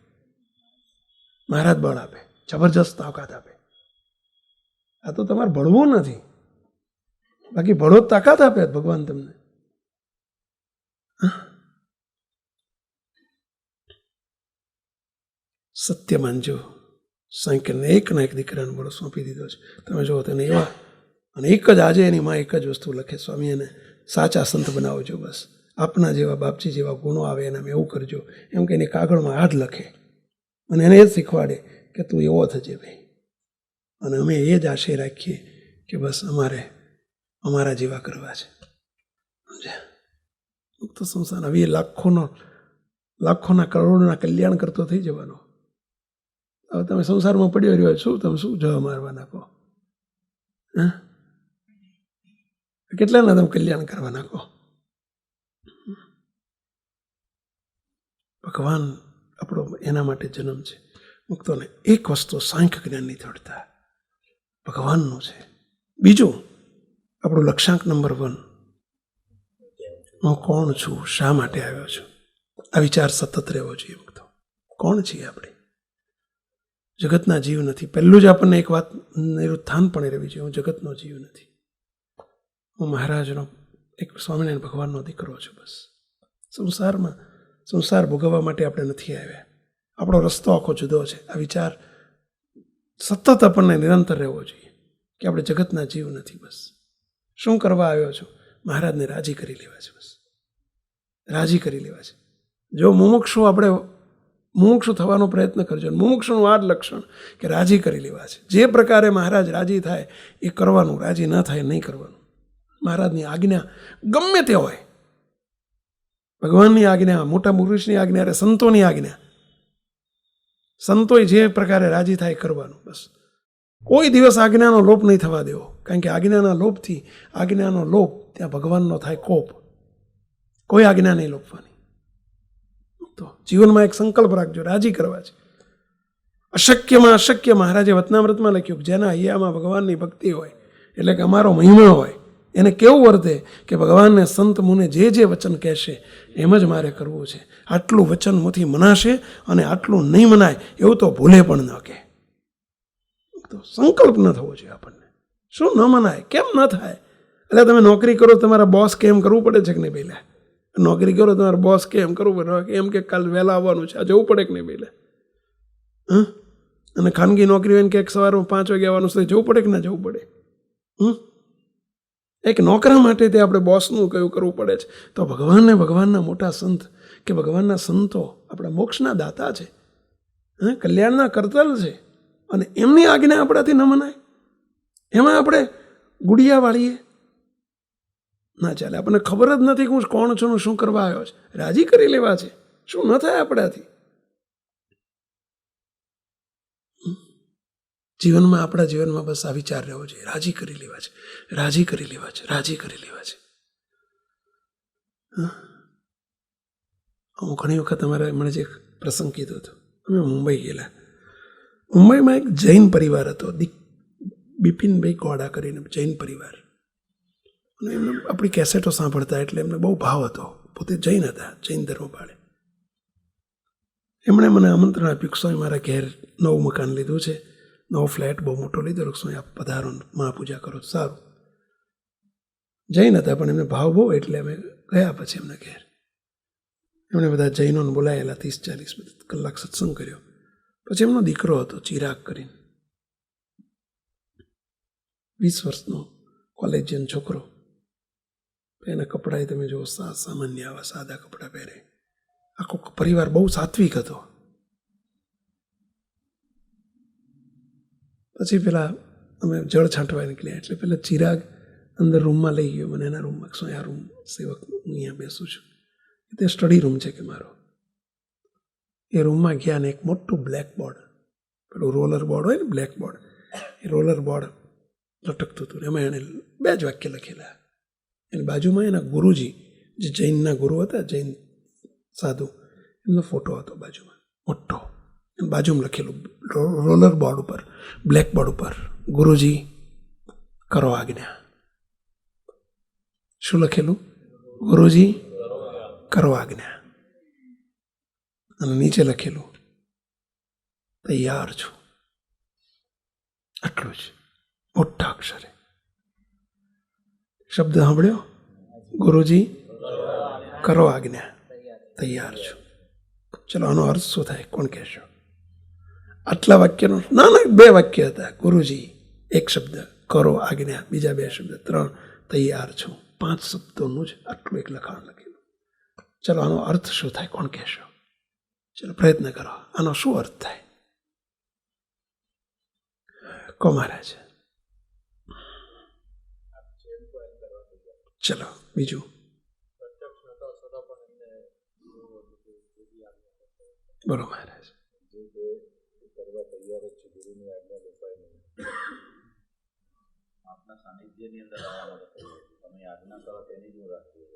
મહારાજ બળ આપે, જબરજસ્ત તાકાત આપે. આ તો તમારે ભળવું નથી, બાકી ભળો તાકાત આપે ભગવાન તમને. સત્ય માનજો. સાંકરને એક ના એક દીકરાને બળો સોંપી દીધો છે. તમે જુઓ તેને એવા, અને એક જ આજે એની માં એક જ વસ્તુ લખે, સ્વામી એને સાચા સંત બનાવજો, બસ આપના જેવા બાપજી જેવા ગુણો આવે એના એવું કરજો, એમ કે એની કાગળમાં હાથ લખે અને એને એ જ શીખવાડે કે તું એવો થજે ભાઈ. અને અમે એ જ આશય રાખીએ કે બસ અમારે અમારા જેવા કરવા છે. સમજ્યા? મુક્ત સંસાર હવે લાખોના કરોડોના કલ્યાણ કરતો થઈ જવાનો. હવે તમે સંસારમાં પડ્યો રહ્યો, શું તમે શું જવા મારવાના કહો? હા, કેટલાના તમે કલ્યાણ કરવાના કહો? ભગવાન આપણો એના માટે જન્મ છે. મુક્તોને એક વસ્તુ સાંખ્ય જ્ઞાનની દ્રઢતા ભગવાનનું છે. બીજું આપણું લક્ષ્યાંક નંબર 1, હું કોણ છું, શા માટે આવ્યો છું, આ વિચાર સતત રહેવો જોઈએ. મુક્તો કોણ છીએ આપણે? જગતના જીવ નથી. પહેલું જ આપણને એક વાત નિરુત્થાન પણ રહેવી જોઈએ, હું જગતનો જીવ નથી, હું મહારાજનો એક સ્વામિનારાયણ ભગવાનનો દીકરો છું. બસ સંસાર ભોગવવા માટે આપણે નથી આવ્યા. આપણો રસ્તો આખો જુદો છે. આ વિચાર સતત આપણને નિરંતર રહેવો જોઈએ કે આપણે જગતના જીવ નથી. બસ શું કરવા આવ્યો છું? મહારાજને રાજી કરી લેવા છે. બસ રાજી કરી લેવા છે. જો મુમુક્ષુ આપણે મુમુક્ષુ થવાનો પ્રયત્ન કરજો. મુમુક્ષુનું આ જ લક્ષણ કે રાજી કરી લેવા છે. જે પ્રકારે મહારાજ રાજી થાય એ કરવાનું, રાજી ન થાય નહીં કરવાનું. મહારાજની આજ્ઞા ગમે તે હોય, ભગવાનની આજ્ઞા, મોટા પુરુષની આજ્ઞા, અરે સંતોની આજ્ઞા, સંતોએ જે પ્રકારે રાજી થાય કરવાનું. બસ કોઈ દિવસ આજ્ઞાનો લોપ નહીં થવા દેવો, કારણ કે આજ્ઞાનો લોપ ત્યાં ભગવાનનો થાય કોપ. કોઈ આજ્ઞા નહીં લોપવાની. તો જીવનમાં એક સંકલ્પ રાખજો, રાજી કરવા છે. અશક્યમાં અશક્ય મહારાજે વતનામૃતમાં લખ્યું, જેના હૈયામાં ભગવાનની ભક્તિ હોય, એટલે કે અમારો મહિમા હોય, એને કેવું વર્તે કે ભગવાનને સંત મુને જે વચન કહેશે એમ જ મારે કરવું છે. આટલું વચન મુથી મનાશે અને આટલું નહીં મનાય એવું તો ભૂલે પણ ન કહે. તો સંકલ્પ ન થવો જોઈએ આપણને. શું ન મનાય, કેમ ન થાય? એટલે તમે નોકરી કરો, તમારા બોસ કેમ કરવું પડે છે કે નહીં? પહેલાં નોકરી કરો, તમારા બોસ કેમ કરવું પડે? એમ કે કાલ વહેલા આવવાનું છે, આ જવું પડે કે નહીં પહેલાં? અને ખાનગી નોકરી હોય ને કે સવારમાં 5 વાગે આવવાનું છે, જવું પડે કે ના જવું પડે? એક નોકરા માટે તે આપણે બોસનું કયું કરવું પડે છે. તો ભગવાનના મોટા સંત કે ભગવાનના સંતો આપણા મોક્ષના દાતા છે, કલ્યાણના કરતલ છે, અને એમની આજ્ઞા આપણાથી ન મનાય. એમાં આપણે ગુડિયા વાળીએ ના ચાલે. આપણને ખબર જ નથી કે હું કોણ છું, શું કરવા આવ્યો છે. રાજી કરી લેવા છે. શું ન થાય આપણાથી? જીવનમાં, આપણા જીવનમાં બસ આ વિચાર રહેવો જોઈએ, રાજી કરી લેવા છે, રાજી કરી લેવા છે, રાજી કરી લેવા છે. હું ઘણી વખત અમારા એમણે જે પ્રસંગ કીધો હતો, અમે મુંબઈ ગયેલા. મુંબઈમાં એક જૈન પરિવાર હતો, બિપિનભાઈ ગોડા કરીને જૈન પરિવાર. અને એમને આપણી કેસેટો સાંભળતા એટલે એમને બહુ ભાવ હતો. પોતે જૈન હતા, જૈન ધર્મ પાળે. એમણે મને આમંત્રણ આપ્યું કે સ્વામી મારા ઘેર નવું મકાન લીધું છે, નવો ફ્લેટ બહુ મોટો લીધો, સ્વામી આપ પધારો, મહાપૂજા કરો. સારું. જૈન હતા પણ એમને ભાવ બહુ, એટલે અમે ગયા. પછી એમના ઘેર એમણે બધા જૈનોને બોલાયેલા, 30-40 કલાક સત્સંગ કર્યો. પછી એમનો દીકરો હતો ચિરાગ કરીને, 20 વર્ષનો કોલેજિયન છોકરો. એના કપડાં તમે જુઓ, સામાન્ય આવા સાદા કપડાં પહેરે. આખો પરિવાર બહુ સાત્વિક હતો. પછી પેલા અમે જળ છાંટવા નીકળ્યા એટલે પેલા ચિરાગ અંદર રૂમમાં લઈ ગયો મને, એના રૂમમાં. શું આ રૂમ સેવક, હું અહીંયા બેસું છું, તે સ્ટડી રૂમ છે કે મારો. એ રૂમમાં ગયા ને એક મોટું બ્લેક બોર્ડ, પેલું રોલર બોર્ડ હોય ને, બ્લેક બોર્ડ, એ રોલર બોર્ડ લટકતું હતું. એમાં એણે 2 જ વાક્ય લખેલા. એની બાજુમાં એના ગુરુજી, જે જૈનના ગુરુ હતા, જૈન સાધુ, એમનો ફોટો હતો બાજુમાં મોટો. એની બાજુમાં લખેલું રોલર બોર્ડ ઉપર, બ્લેક બોર્ડ ઉપર, ગુરુજી કરો આજ્ઞા. શું લખેલું? ગુરુજી કરો આજ્ઞા. અને નીચે લખેલું તૈયાર છું. આટલું જ મોટા અક્ષરે શબ્દ સાંભળ્યો? ગુરુજી કરો આજ્ઞા, તૈયાર છું. ચલો, આનો અર્થ શું થાય? કોણ કહેશો? આટલા વાક્યનો, ના 2 વાક્ય હતા. ગુરુજી 1 શબ્દ, કરો આજ્ઞા બીજા 2 શબ્દ, 3 તૈયાર છું. 5 શબ્દોનું જ આટલું એક લખાણ લખેલું. ચલો, આનો અર્થ શું થાય? કોણ કહેશો? ચલો પ્રયત્ન કરો, આનો શું અર્થ થાય? કો મહારાજ. ચલો બીજું. બોલો મહારાજ.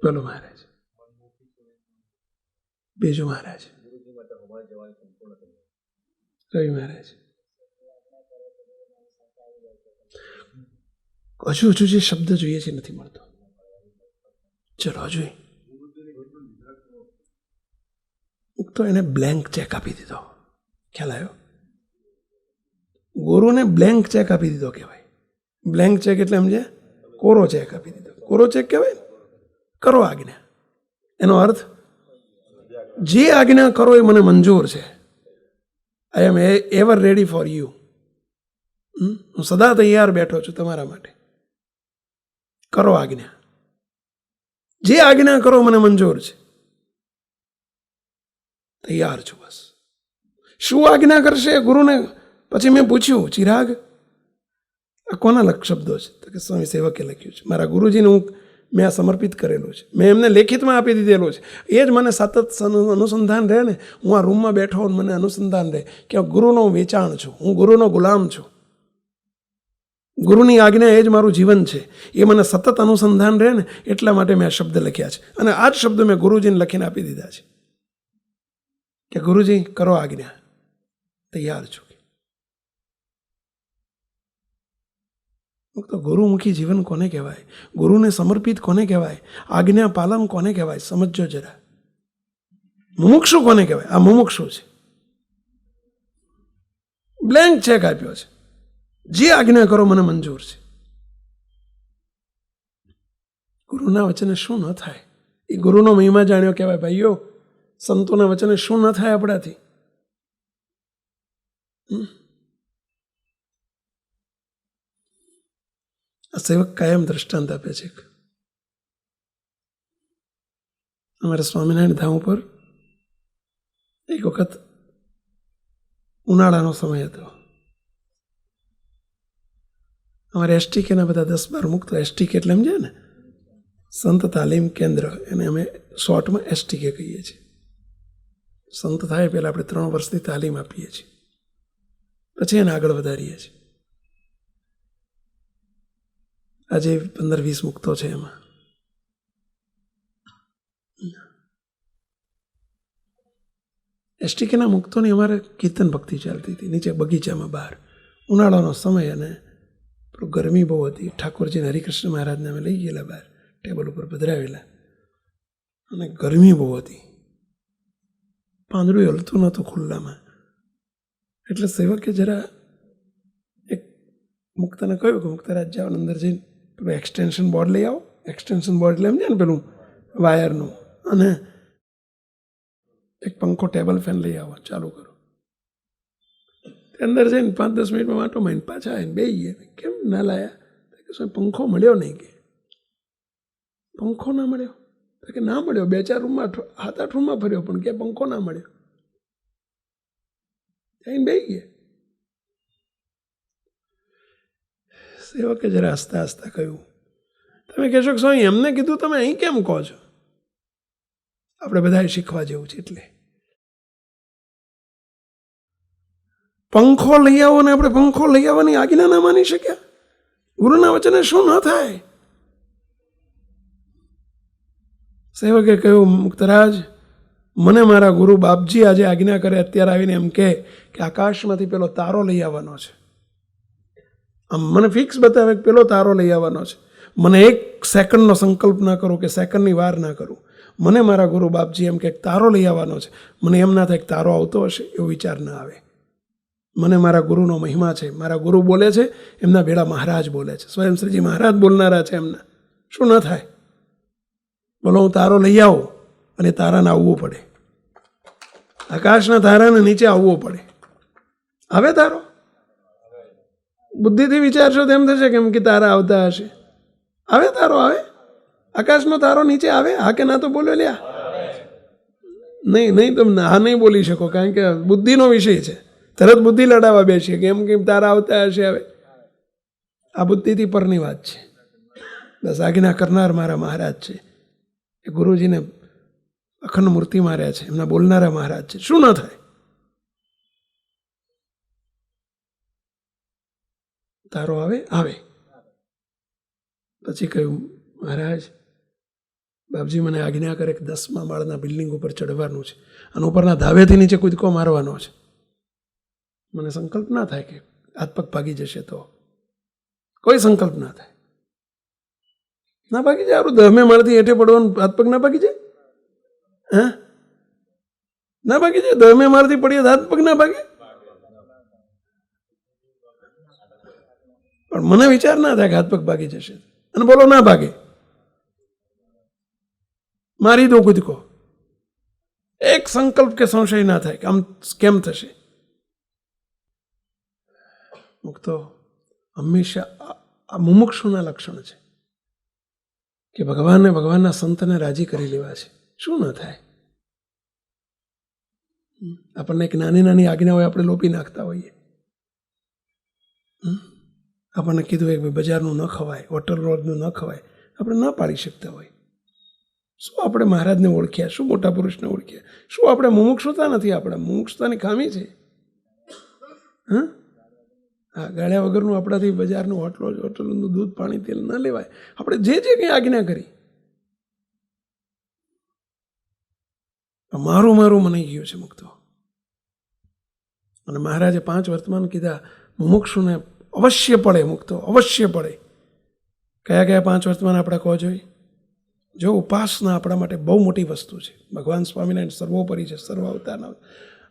બોલો મહારાજ. બીજું મહારાજ. રવિ મહારાજ. હજુ જે શબ્દ જોઈએ છે નથી મળતો. ચલો હજુ તો એને બ્લેન્ક ચેક આપી દીધો. ખ્યાલ આવ્યો? ગુરુને બ્લેન્ક ચેક આપી દીધો કહેવાય. બ્લેન્ક ચેક એટલે સમજે? કોરો ચેક આપી દીધો. કોરો ચેક કહેવાય ને. કરો આજ્ઞા. એનો અર્થ જે આજ્ઞા કરો એ મને મંજૂર છે. આઈ એમ એવર રેડી ફોર યુ. હું સદા તૈયાર બેઠો છું તમારા માટે. કરો આજ્ઞા. જે આજ્ઞા કરો મને મંજૂર છે. તૈયાર છું બસ. શું આજ્ઞા કરશે ગુરુને? પછી મેં પૂછ્યું, ચિરાગ આ કોના શબ્દો છે? તો કે સ્વામી સેવકે લખ્યું છે. મારા ગુરુજીને મેં આ સમર્પિત કરેલું છે. મેં એમને લેખિતમાં આપી દીધેલું છે. એ જ મને સતત અનુસંધાન રહે ને. હું આ રૂમમાં બેઠો હોઉં, મને અનુસંધાન રહે કે ગુરુનો વેચાણ છું, હું ગુરુનો ગુલામ છું. ગુરુની આજ્ઞા એ જ મારું જીવન છે. એ મને સતત અનુસંધાન રહે ને, એટલા માટે મેં આ શબ્દ લખ્યા છે. અને આ જ શબ્દ મેં ગુરુજીને લખીને આપી દીધા છે કે ગુરુજી કરો આજ્ઞા, તૈયાર છું. તો ગુરુમુખી જીવન કોને કહેવાય? ગુરુને સમર્પિત કોને કહેવાય? આજ્ઞા પાલન કોને કહેવાય? સમજો જરા. મુમુક્ષુ કોને કહેવાય? આ મુમુક્ષુ છે. બ્લેન્ક ચેક આપ્યો છે. જે આજ્ઞા કરો મને મંજૂર છે. ગુરુના વચને શું ન થાય? એ ગુરુનો મહિમા જાણ્યો કહેવાય. ભાઈઓ, સંતોના વચને શું ન થાય આપણાથી? આ સેવક કાયમ દ્રષ્ટાંત આપે છે. અમારા સ્વામિનારાયણ ધામ ઉપર એક વખત ઉનાળાનો સમય હતો. અમારે એસટીકેના બધા 10-12 મુક્ત. એસટીકે એટલે સમજે ને, સંત તાલીમ કેન્દ્ર. એને અમે શોર્ટમાં એસટીકે કહીએ છીએ. સંત થાય પહેલાં આપણે 3 વર્ષની તાલીમ આપીએ છીએ, પછી એને આગળ વધારીએ છીએ. આજે 15-20 મુક્તો છે એમાં. એસટીકેના મુક્તોની અમારે કીર્તન ભક્તિ ચાલતી હતી નીચે બગીચામાં બહાર. ઉનાળાનો સમય અને ગરમી બહુ હતી. ઠાકોરજીને હરિકૃષ્ણ મહારાજને અમે લઈ ગયેલા બહાર, ટેબલ ઉપર પધરાવેલા, અને ગરમી બહુ હતી. પાંદડું હલતું નહોતું ખુલ્લામાં. એટલે સેવકે જરા એક મુક્તને કહ્યું કે મુક્તરાજ જાઓ અંદર જઈને પેલું એક્સટેન્શન બોર્ડ લઈ આવો. એક્સટેન્શન બોર્ડ એટલે સમજે ને પેલું વાયરનું, અને એક પંખો ટેબલ ફેન લઈ આવો, ચાલુ કરો. અંદર જઈને 5-10 મિનિટમાં વાંટો મારીને પાછા આવીને બેસી ગયા. કેમ ના લાયા? કે શું પંખો મળ્યો નહીં? કે પંખો ના મળ્યો? કે ના મળ્યો, 2-4 રૂમમાં 7-8 રૂમમાં ફર્યો, પણ કે પંખો ના મળ્યો. આવીને બેસી ગયા. સેવકે જરા હસતા હસતા કહ્યું, તમે કહેશો કે સ્વામી એમને કીધું, તમે અહીં કેમ કહો છો? આપણે બધાએ શીખવા જેવું છે. એટલે પંખો લઈ આવો ને આપણે પંખો લઈ આવવાની આજ્ઞા ના માની શક્યા? ગુરુના વચને શું ન થાય? સેવકે કહ્યું, મુક્તરાજ, મને મારા ગુરુ બાપજી આજે આજ્ઞા કરે અત્યારે આવીને એમ કે આકાશમાંથી પેલો તારો લઈ આવવાનો છે. આમ મને ફિક્સ બતાવે કે પેલો તારો લઈ આવવાનો છે. મને 1 સેકન્ડનો સંકલ્પ ના કરું કે સેકન્ડની વાર ના કરું. મને મારા ગુરુ બાપજી એમ કે તારો લઈ આવવાનો છે. મને એમ ના થાય કે તારો આવતો હશે, એવો વિચાર ના આવે. મને મારા ગુરુનો મહિમા છે. મારા ગુરુ બોલે છે, એમના ભેળા મહારાજ બોલે છે. સ્વયં શ્રીજી મહારાજ બોલનારા છે એમના. શું ન થાય? બોલો, હું તારો લઈ આવું અને તારાને આવવું પડે. આકાશના તારાને નીચે આવવો પડે. આવે તારો? બુદ્ધિથી વિચારશો તેમ થશે કેમ કે તારા આવતા હશે. આવે તારો? આવે? આકાશનો તારો નીચે આવે? હા કે ના તો બોલો લ્યા. નહીં તમે હા નહીં બોલી શકો, કારણ કે બુદ્ધિનો વિષય છે. તરત બુદ્ધિ લડાવવા બેસીએ કે કેમ તારા આવતા હશે. હવે આ બુદ્ધિથી પરની વાત છે. બસ આજ્ઞા કરનાર મારા મહારાજ છે. એ ગુરુજીને અખંડ મૂર્તિ માર્યા છે, એમના બોલનારા મહારાજ છે. શું ન થાય? તારો આવે? આવે. પછી કહ્યું, મહારાજ બાપજી મને આજ્ઞા કરે કે 10મા માળના બિલ્ડિંગ ઉપર ચડવાનું છે અને ઉપરના ધાવેથી નીચે કૂદકો મારવાનો છે. મને સંકલ્પ ના થાય કે હાથ પગ ભાગી જશે, તો કોઈ સંકલ્પ ના થાય. ના ભાગી જાય? આપણું 10મે માળથી હેઠે પડવાનું હાથ પગ ના ભાગી જાય? હા, ના ભાગી જાય? 10મે માળથી પડીએ હાથ પગ ના ભાગે? પણ મને વિચાર ના થાય કે હાથ પગ ભાગી જશે, અને બોલો ના ભાગે, મારી દો કૂદકો. એક સંકલ્પ કે સંશય ના થાય કે આમ કેમ થશે. મુક્તો હંમેશા આ મુમુક્ષુના લક્ષણ છે કે ભગવાનને, ભગવાનના સંતને રાજી કરી લેવા છે. શું ન થાય? આપણને એક નાની નાની આજ્ઞા હોય, આપણે લોપી નાખતા હોઈએ. આપણને કીધું હોય કે બજારનું ન ખવાય, હોટલ રોડનું ન ખવાય, આપણે ન પાડી શકતા હોય. શું આપણે મહારાજને ઓળખ્યા? શું મોટા પુરુષને ઓળખ્યા? શું આપણે મુમુક્ષુતા નથી? આપણે મુમુક્ષતાની ખામી છે. હા, ગાળ્યા વગરનું આપણાથી બજારનું હોટલનું દૂધ, પાણી, તેલ ન લેવાય. આપણે જે કંઈ આજ્ઞા કરી, મારું મનાઈ ગયું છે મુક્તો. અને મહારાજે 5 વર્તમાન કીધા. મુમુક્ષુને અવશ્ય પડે મુક્તો, અવશ્ય પડે. કયા કયા 5 વર્તમાન આપણા કહો જોઈએ? જો ઉપાસના આપણા માટે બહુ મોટી વસ્તુ છે. ભગવાન સ્વામિનારાયણ સર્વોપરી છે, સર્વ અવતારના.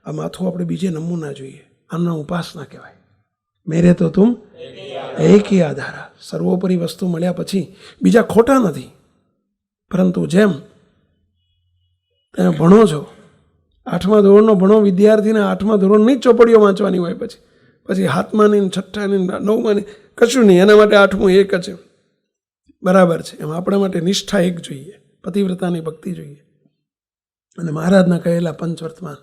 આ માથું આપણે બીજે નમવું ના જોઈએ. આના ઉપાસના કહેવાય. મેરે તો તુમ એક હી આધારા. સર્વોપરી વસ્તુ મળ્યા પછી બીજા ખોટા નથી. પરંતુ જેમ તમે ભણો છો, 8મા ધોરણનો ભણો વિદ્યાર્થીને 8મા ધોરણની જ ચોપડીઓ વાંચવાની હોય. પછી 7માની, 6ઠ્ઠાની, 9માની કશું નહીં. એના માટે 8મું એક જ બરાબર છે. એમ આપણા માટે નિષ્ઠા એક જોઈએ, પતિવ્રતાની ભક્તિ જોઈએ. અને મહારાજના કહેલા 5 વર્તમાન,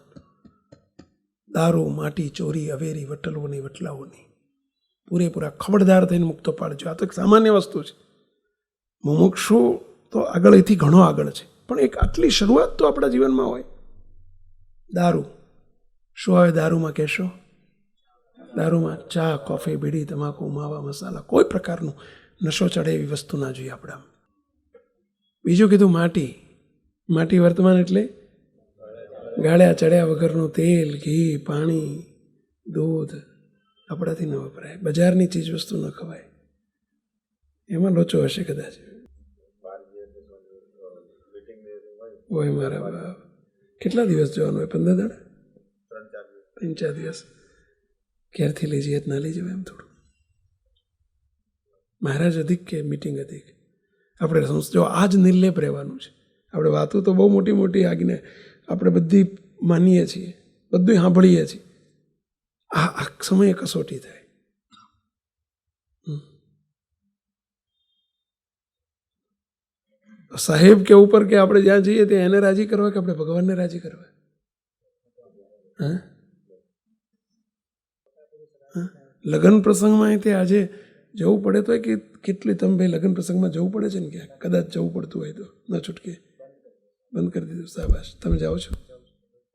દારૂ, માટી, ચોરી, અવેરી, વટલવોની, વટલાઓની, પૂરેપૂરા ખબરદાર થઈને મુક્તો પાડજો. આ તો એક સામાન્ય વસ્તુ છે. મુમુક્ષુ તો આગળ એથી ઘણો આગળ છે, પણ એક આટલી શરૂઆત તો આપણા જીવનમાં હોય. દારૂ શું આવે દારૂમાં? કહેશો? દારૂમાં ચા, કોફી, બીડી, તમાકુ, માવા, મસાલા, કોઈ પ્રકારનું નશો ચડે એવી વસ્તુ ના જોઈએ આપણા. બીજું કીધું માટી. માટી વર્તમાન એટલે ગાળ્યા ચડ્યા વગરનું તેલ, ઘી, પાણી, દૂધ આપણાથી ન વપરાય. બજારની ચીજ વસ્તુ ન ખવાય. એમાં લોચો હશે કદાચ. હોય મારા બાપ. કેટલા દિવસ જવાનું હોય? 15 દાડા? 3-4 દિવસ. ક્યારથી લઈ જઈએ ના લઈ જવાય એમ થોડું. મહારાજ અધિક કે મીટિંગ અધિક? આપણે જો આ જ નિર્લેપ રહેવાનું છે. આપણે વાતો તો બહુ મોટી મોટી આજ્ઞા આપણે બધી માનીએ છીએ, બધું સાંભળીએ છીએ. આ સમયે કસોટી થાય. સાહેબ કે ઉપર કે આપણે જ્યાં જઈએ ત્યાં એને રાજી કરવા કે આપણે ભગવાનને રાજી કરવા? હા, લગ્ન પ્રસંગમાં તે આજે જવું પડે તો કે કેટલી તમે ભાઈ લગ્ન પ્રસંગમાં જવું પડે છે ને, ક્યાંક કદાચ જવું પડતું હોય તો ન છૂટકે બંધ કરી દીધું. શાબાશ, તમે જાઓ છો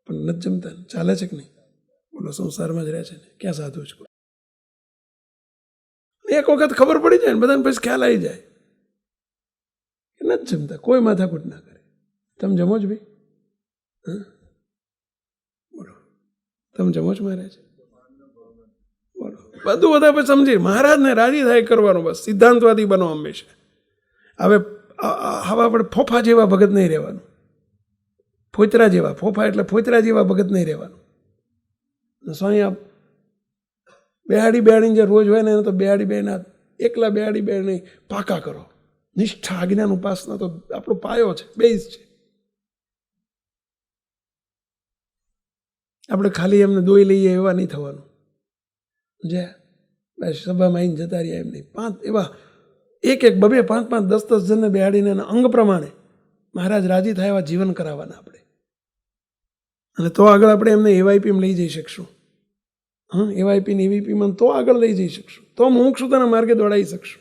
પણ નથી જમતા. ચાલે છે કે નહીં? બોલો, સંસારમાં જ રહે છે ને, ક્યાં સાધુ છું. એક વખત ખબર પડી જાય ને બધાને પછી ખ્યાલ આવી જાય કે નથી જમતા. કોઈ માથાકૂટ ના કરે. તમે જમો જ ભાઈ? હા, બોલો, તમે જમો જ મહારાજ? બોલો, બધું બધા પછી સમજી મહારાજને રાજી થાય કરવાનું. બસ સિદ્ધાંતવાદી બનો હંમેશા. હવે આપણે ફોફા જેવા ભગત નહીં રહેવાનું. ફોતરા જેવા, ફોફા એટલે ફોતરા જેવા ભગત નહીં રહેવાનું. સ્વામી આપ બેહાડીને જે રોજ હોય ને એને તો બેહાડી એકલા બેહાડી પાકા કરો. નિષ્ઠા આજ્ઞાન ઉપાસના તો આપણો પાયો છે, બેઝ છે. આપણે ખાલી એમને દોઈ લઈએ એવા નહીં થવાનું. જે બસ સભામાં આવીને જતા રહ્યા એમ નહીં. 5 એવા 1-1, 2-2, 5-5, 10-10 જણને બેહાડીને એના અંગ પ્રમાણે મહારાજ રાજી થાય એવા જીવન કરાવવાના આપણે. અને તો આગળ આપણે એમને એવાયપીમાં લઈ જઈ શકશું. હા, એવાયપી એવીપીમાં તો આગળ લઈ જઈ શકશું. તો મોક્ષતાના માર્ગે દોડાવી શકશું.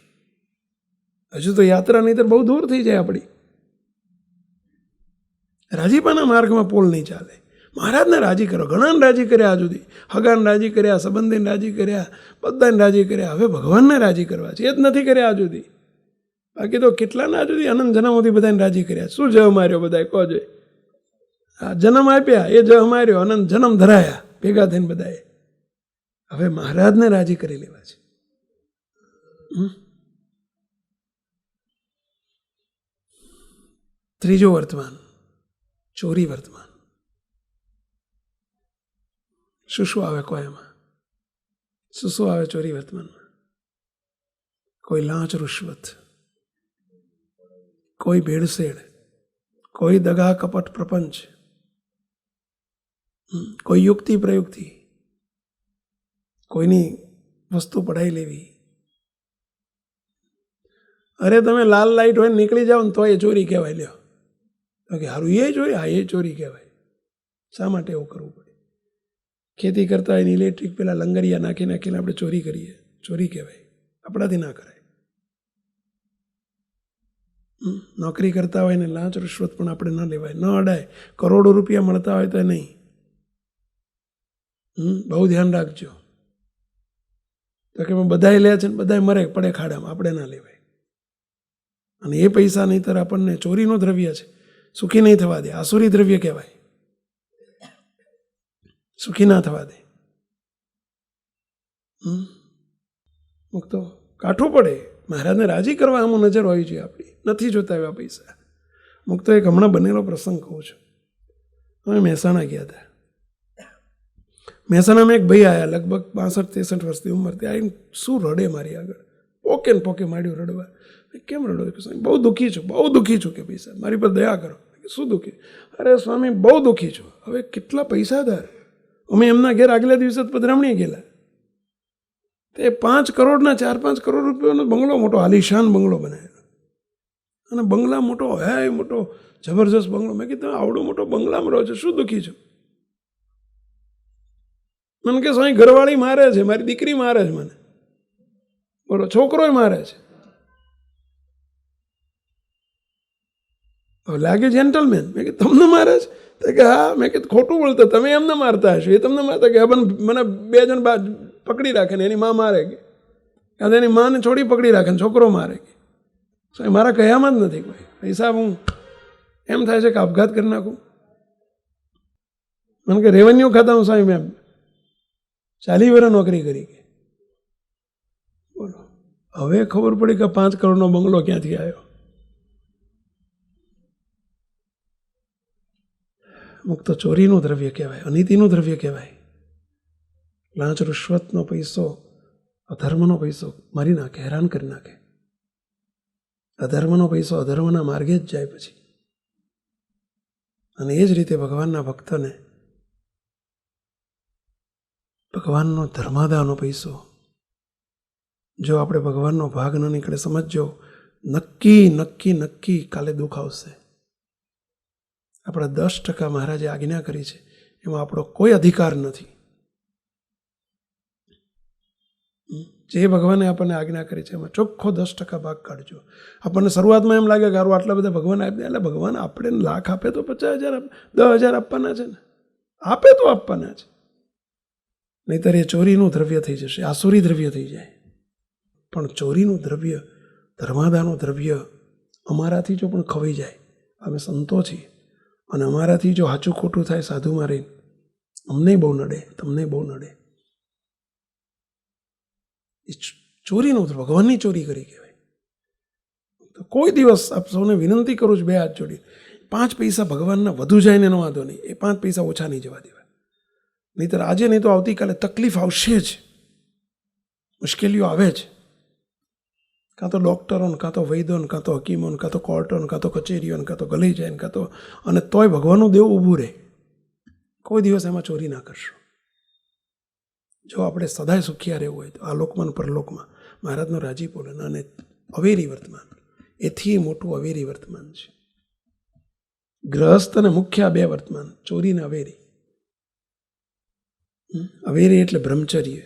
હજુ તો યાત્રા નહીં તો બહુ દૂર થઈ જાય આપણી. રાજીપાના માર્ગમાં પોલ નહીં ચાલે. મહારાજને રાજી કરો. ઘણાને રાજી કર્યા આ સુધી. હગાને રાજી કર્યા, સંબંધીને રાજી કર્યા, બધાને રાજી કર્યા. હવે ભગવાનને રાજી કરવા છે. એ જ નથી કર્યા આ સુધી. બાકી તો કેટલાને આ સુધી અનંત જન્મોથી બધાને રાજી કર્યા. શું જહ માર્યો બધા કહો જોઈએ? આ જન્મ આપ્યા એ જહ માર્યો, અનંત જન્મ ધરાયા ભેગા થઈને બધાએ. હવે મહારાજને રાજી કરી લેવા છે. ત્રીજો વર્તમાન, ચોરી વર્તમાન. શું આવે કોઈ એમાં? શું આવે ચોરી વર્તમાનમાં? કોઈ લાંચ રૂશ્વત, કોઈ ભેળસેળ, કોઈ દગા કપટ પ્રપંચ, કોઈ યુક્તિ પ્રયુક્તિ, કોઈની વસ્તુ પડાવી લેવી. અરે તમે લાલ લાઈટ હોય નીકળી જાઓ ને તો એ ચોરી કહેવાય. લ્યો કે સારું એ ચોરી? હા, એ ચોરી કહેવાય. શા માટે એવું કરવું પડે? ખેતી કરતા હોય ને ઇલેક્ટ્રિક પેલા લંગરિયા નાખીને આપણે ચોરી કરીએ, ચોરી કહેવાય. આપણાથી ના કરાય. નોકરી કરતા હોય ને લાંચ રૂશ્વત પણ આપણે ન લેવાય, ન અડાય. કરોડો રૂપિયા મળતા હોય તો નહીં. બહુ ધ્યાન રાખજો. તો કે બધાએ લે છે ને બધાએ મરે પડે ખાડામાં, આપણે ના લેવાય. અને એ પૈસા નહીંતર આપણને ચોરીનું દ્રવ્ય છે, સુખી નહીં થવા દે. આસુરી દ્રવ્ય કહેવાય, સુખી ના થવા દે. મુક્તો કાઠું પડે. મહારાજને રાજી કરવા આમ નજર હોવી જોઈએ આપણી. નથી જોતા એવા પૈસા. મુક્તો એક હમણાં બનેલો પ્રસંગ કહું છું. અમે મહેસાણા ગયા હતા. મહેસાણામાં એક ભાઈ આવ્યા, લગભગ 65-63 વર્ષની ઉંમર. તે આવીને શું રડે મારી આગળ, પોકે ને પોકે માંડ્યું રડવા. કેમ રડો? બહુ દુઃખી છું, બહુ દુઃખી છું કે પૈસા મારી પર દયા કરો. શું દુઃખી? અરે સ્વામી બહુ દુઃખી છું. હવે કેટલા પૈસાદાર. અમે એમના ઘેર આગલા દિવસે પધરામણી ગયેલા. તે 5 કરોડના 4-5 કરોડ રૂપિયાનો બંગલો, મોટો આલિશાન બંગલો બનાવેલો. અને બંગલા મોટો હે, મોટો જબરજસ્ત બંગલો. મેં કીધું આવડો મોટો બંગલામાં રહો છો, શું દુઃખી છું? મને કે સ્વામી ઘરવાળી મારે છે, મારી દીકરી મારે છે મને. બોલો, છોકરોય મારે છે. હવે લાગે જેન્ટલમેન. મેં કીધું તમને મારે છે? તો કે હા. મેં કીધું ખોટું બોલતા, તમે એમને મારતા હશો, એ તમને મારતા. કે મને 2 જણ પકડી રાખે ને એની માં મારે. કાં એની માને છોડી પકડી રાખે ને છોકરો મારે કે સ્વામી મારા કયામાં જ નથી કોઈ પૈસા. હું એમ થાય છે કે આપઘાત કરી નાખું. મને કે રેવન્યુ ખાતા હું સ્વામી મેં 40 વર્ષ નોકરી કરી કે બોલો. હવે ખબર પડી કે 5 કરોડનો બંગલો ક્યાંથી આવ્યો. અમુક તો ચોરીનું દ્રવ્ય કહેવાય, અનીતિનું દ્રવ્ય કહેવાય. લાંચ રૂશ્વતનો પૈસો, અધર્મનો પૈસો મારી નાખે, હેરાન કરી નાખે. અધર્મનો પૈસો અધર્મના માર્ગે જ જાય પછી. અને એ જ રીતે ભગવાનના ભક્તને ભગવાનનો ધર્માદાનો પૈસો, જો આપણે ભગવાનનો ભાગ ન નીકળે, સમજજો નક્કી નક્કી નક્કી કાલે દુઃખ આવશે. આપણા 10% મહારાજે આજ્ઞા કરી છે, એમાં આપણો કોઈ અધિકાર નથી. જે ભગવાને આપણને આજ્ઞા કરી છે એમાં ચોખ્ખો 10% ભાગ કાઢજો. આપણને શરૂઆતમાં એમ લાગે કે આરું આટલા બધા ભગવાન આપી દે, એટલે ભગવાન આપણે લાખ આપે તો 50,000 10,000 આપવાના છે ને, આપે તો આપવાના છે. નહીંતર એ ચોરીનું દ્રવ્ય થઈ જશે, આસુરી દ્રવ્ય થઈ જાય. પણ ચોરીનું દ્રવ્ય, ધર્માદાનું દ્રવ્ય અમારાથી જો પણ ખવાઈ જાય, અમે સંતો છીએ અને અમારાથી જો સાચું ખોટું થાય સાધુમાં રહીને, અમને બહુ નડે, તમને બહુ નડે. એ ચોરીનું ભગવાનની ચોરી કરી કહેવાય. તો કોઈ દિવસ આપ સૌને વિનંતી કરું છું, 2 હાથ જોડી, 5 પૈસા ભગવાનના વધુ જાય ને એનો વાંધો નહીં, એ 5 પૈસા ઓછા નહીં જવા દેવા. નહીંતર આજે નહીં તો આવતીકાલે તકલીફ આવશે જ, મુશ્કેલીઓ આવે જ. કાં તો ડૉક્ટરોને, કાં તો વૈદ્યોને, કાં તો હકીમોને, કાં તો કોર્ટોને, કાં તો કચેરીઓને, કાં તો ગલી જાય ને, કાં તો, અને તોય ભગવાનનું દેવ ઊભું રહે. કોઈ દિવસ એમાં ચોરી ના કરશો. જો આપણે સદાય સુખિયા રહેવું હોય તો આ લોકમાં ને પરલોકમાં મહારાજનો રાજીપો લેના. અને અવેરી વર્તમાન, એથી મોટું અવેરી વર્તમાન છે. ગ્રહસ્થ અને મુખ્ય 2 વર્તમાન, ચોરી ને અવેરી. અવેરી એટલે બ્રહ્મચર્ય.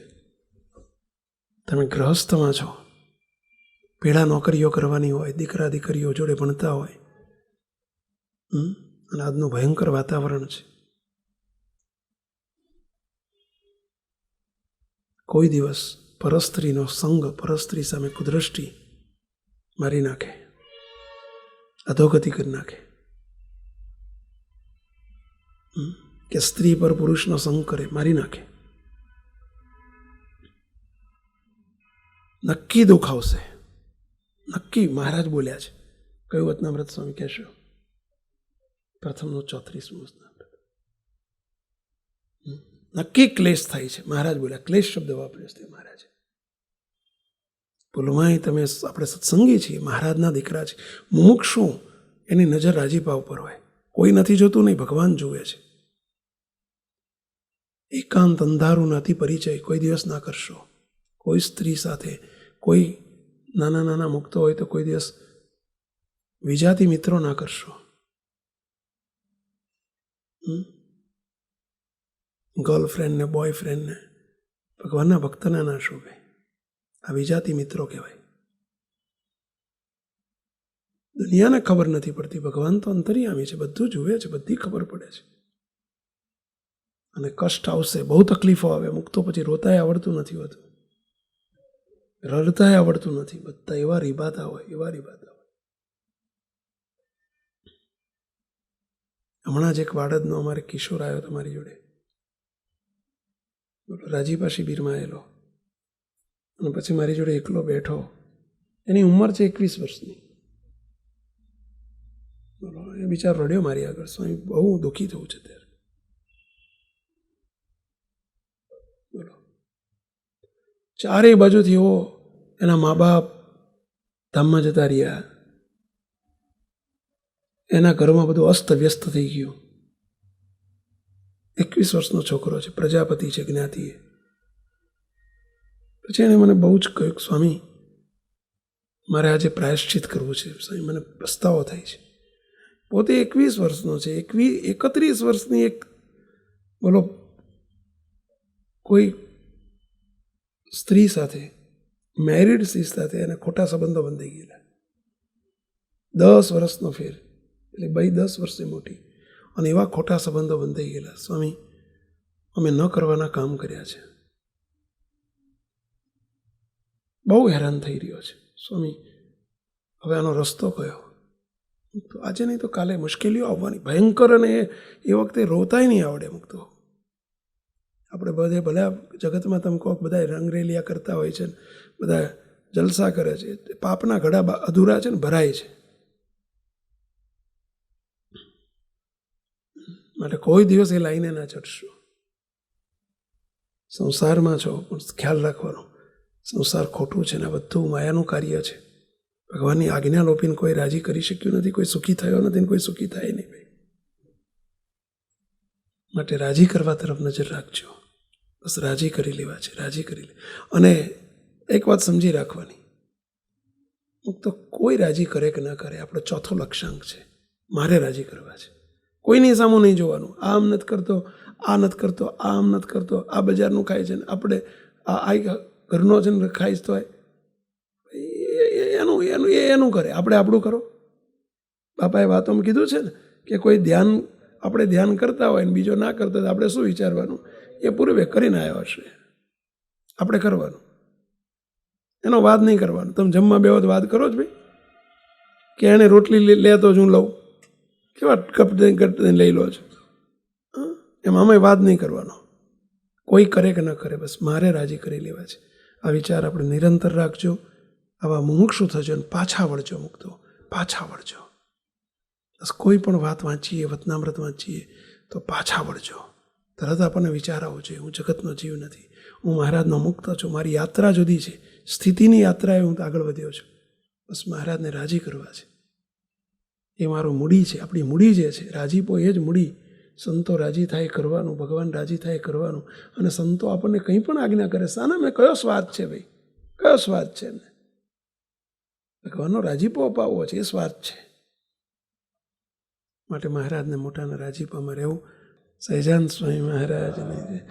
તમે ગ્રહસ્થમાં છો, પેઢા નોકરીઓ કરવાની હોય, દીકરા દીકરીઓ જોડે ભણતા હોય, અને આજનું ભયંકર વાતાવરણ છે. કોઈ દિવસ પરસ્ત્રીનો સંગ, પરસ્ત્રી સામે કુદ્રષ્ટિ મારી નાખે, અધોગતિ કરી નાખે. કે સ્ત્રી પર પુરુષનો સંગ કરે, મારી નાખે. નક્કી દુઃખ આવશે, નક્કી. મહારાજ બોલ્યા છે. કયું વચનામૃત સ્વામી કહેશો? પ્રથમનું 34મું વચનામૃત. નક્કી ક્લેશ થાય છે. મહારાજ બોલ્યા, ક્લેશ શબ્દ વાપર્યો છે મહારાજે. બોલુમાય તમે, આપણે સત્સંગી છીએ, મહારાજના દીકરા છે, મુમુક્ષુ, એની નજર રાજીપા ઉપર હોય. કોઈ નથી જોતું, નહીં, ભગવાન જુએ છે. એકાંત અંધારું નાથી પરિચય કોઈ દિવસ ના કરશો. કોઈ સ્ત્રી સાથે, કોઈ નાના નાના મુક્તો હોય તો કોઈ દિવસ વિજાતી મિત્રો ના કરશો. ગર્લફ્રેન્ડને, બોયફ્રેન્ડને, ભગવાનના ભક્તને ના શોભે. આ વિજાતી મિત્રો કહેવાય. દુનિયાને ખબર નથી પડતી, ભગવાન તો અંતર્યામી છે, બધું જુએ છે, બધી ખબર પડે છે. અને કષ્ટ આવશે, બહુ તકલીફો આવે. મુક્તો પછી રોતાય આવડતું નથી હોતું, રડતાય આવડતું નથી. બધા એવા રીબાતા હોય, એવા રીબાતા હોય. હમણાં જ એક વાડદનો અમારે કિશોર આવ્યો તમારી જોડે, રાજીપા શિબિરમાં આવેલો, અને પછી મારી જોડે એકલો બેઠો. એની ઉંમર છે 21 વર્ષની. બોલો, એ બિચારો રડ્યો મારી આગળ. સ્વામી, બહુ દુઃખી થવું છે ત્યારે. બોલો, ચારેય બાજુથી એવો, એના મા બાપ ધામમાં જતા રહ્યા, એના ઘરમાં બધું અસ્ત વ્યસ્ત થઈ ગયું. 21 વર્ષનો છોકરો છે, પ્રજાપતિ છે, જ્ઞાતિએ. પછી એણે મને બહુ જ કહ્યું, સ્વામી મારે આજે પ્રાયશ્ચિત કરવું છે. સ્વામી મને પસ્તાવો થાય છે. પોતે 21 વર્ષનો છે, 31 વર્ષની એક, બોલો, કોઈ સ્ત્રી સાથે, મેરિડ સ્ત્રી સાથે એને ખોટા સંબંધો બંધાઈ ગયેલા. 10 વર્ષનો ફેર, એટલે ભાઈ 10 વર્ષની મોટી, અને એવા ખોટા સંબંધો બંધાઈ ગયેલા. સ્વામી, અમે ન કરવાના કામ કર્યા છે. બહુ હેરાન થઈ રહ્યો છે. સ્વામી હવે આનો રસ્તો કયો? તો આજે નહીં તો કાલે મુશ્કેલીઓ આવવાની ભયંકર, અને એ વખતે રોતાય નહીં આવડે. અમુક તો આપણે બધે ભલે જગતમાં તમે કહો બધા રંગરેલિયા કરતા હોય છે, બધા જલસા કરે છે, પાપના ઘડા અધૂરા છે ને ભરાય છે. માટે કોઈ દિવસ એ લાઈને ના ચડશો. સંસારમાં છો પણ ખ્યાલ રાખવાનો, સંસાર ખોટું છે ને બધું માયાનું કાર્ય છે. ભગવાનની આજ્ઞા લોપીને કોઈ રાજી કરી શક્યું નથી, કોઈ સુખી થયો નથી ને કોઈ સુખી થાય નહીં. ભાઈ માટે રાજી કરવા તરફ નજર રાખજો. બસ રાજી કરી લેવા છે, રાજી કરી લે. અને એક વાત સમજી રાખવાની, તો કોઈ રાજી કરે કે ના કરે, આપણો ચોથો લક્ષ્યાંક છે મારે રાજી કરવા છે. કોઈની સામું નહીં જોવાનું. આમ નથી કરતો, આ નથી કરતો, આમ નથી કરતો, આ બજારનું ખાય છે ને આપણે આ ઘરનો છે ને ખાઈશ તો એનું કરે, આપણે આપણું કરો. બાપાએ વાતોમાં કીધું છે ને કે કોઈ આપણે ધ્યાન કરતા હોય ને બીજો ના કરતા હોય, આપણે શું વિચારવાનું? એ પૂર્વે કરીને આવ્યો હશે, આપણે કરવાનું. એનો વાદ નહીં કરવાનો. તમે જમવા બેહો તો વાદ કરો જ ભાઈ, કે એને રોટલી લે તો જ હું લઉં, કેવા કપ લઈ લો છો. એમ અમે વાદ નહીં કરવાનો. કોઈ કરે કે ન કરે, બસ મારે રાજી કરી લેવા છે. આ વિચાર આપણે નિરંતર રાખજો. આવા મુમુક્ષુ થજો અને પાછા વળજો. મુક્તો પાછા વળજો. બસ કોઈ પણ વાત વાંચીએ, વતનામૃત વાંચીએ તો પાછા વળજો. તરત આપણને વિચાર આવવો જોઈએ, હું જગતનો જીવ નથી, હું મહારાજનો મુક્ત છું, મારી યાત્રા જુદી છે, સ્થિતિની યાત્રાએ હું આગળ વધ્યો છું. બસ મહારાજને રાજી કરવા છે. એ મારું મૂડી છે. આપણી મૂડી જે છે રાજીપો, એ જ મૂડી. સંતો રાજી થાય કરવાનું, ભગવાન રાજી થાય કરવાનું. અને સંતો આપણને કંઈ પણ આજ્ઞા કરે, સાના મેં કયો સ્વાદ છે ભાઈ, કયો સ્વાદ છે એમને? ભગવાનનો રાજીપો અપાવવો છે, એ સ્વાદ છે. માટે મહારાજને મોટાના રાજીપામાં રહેવું. સહજાનંદ સ્વામી મહારાજને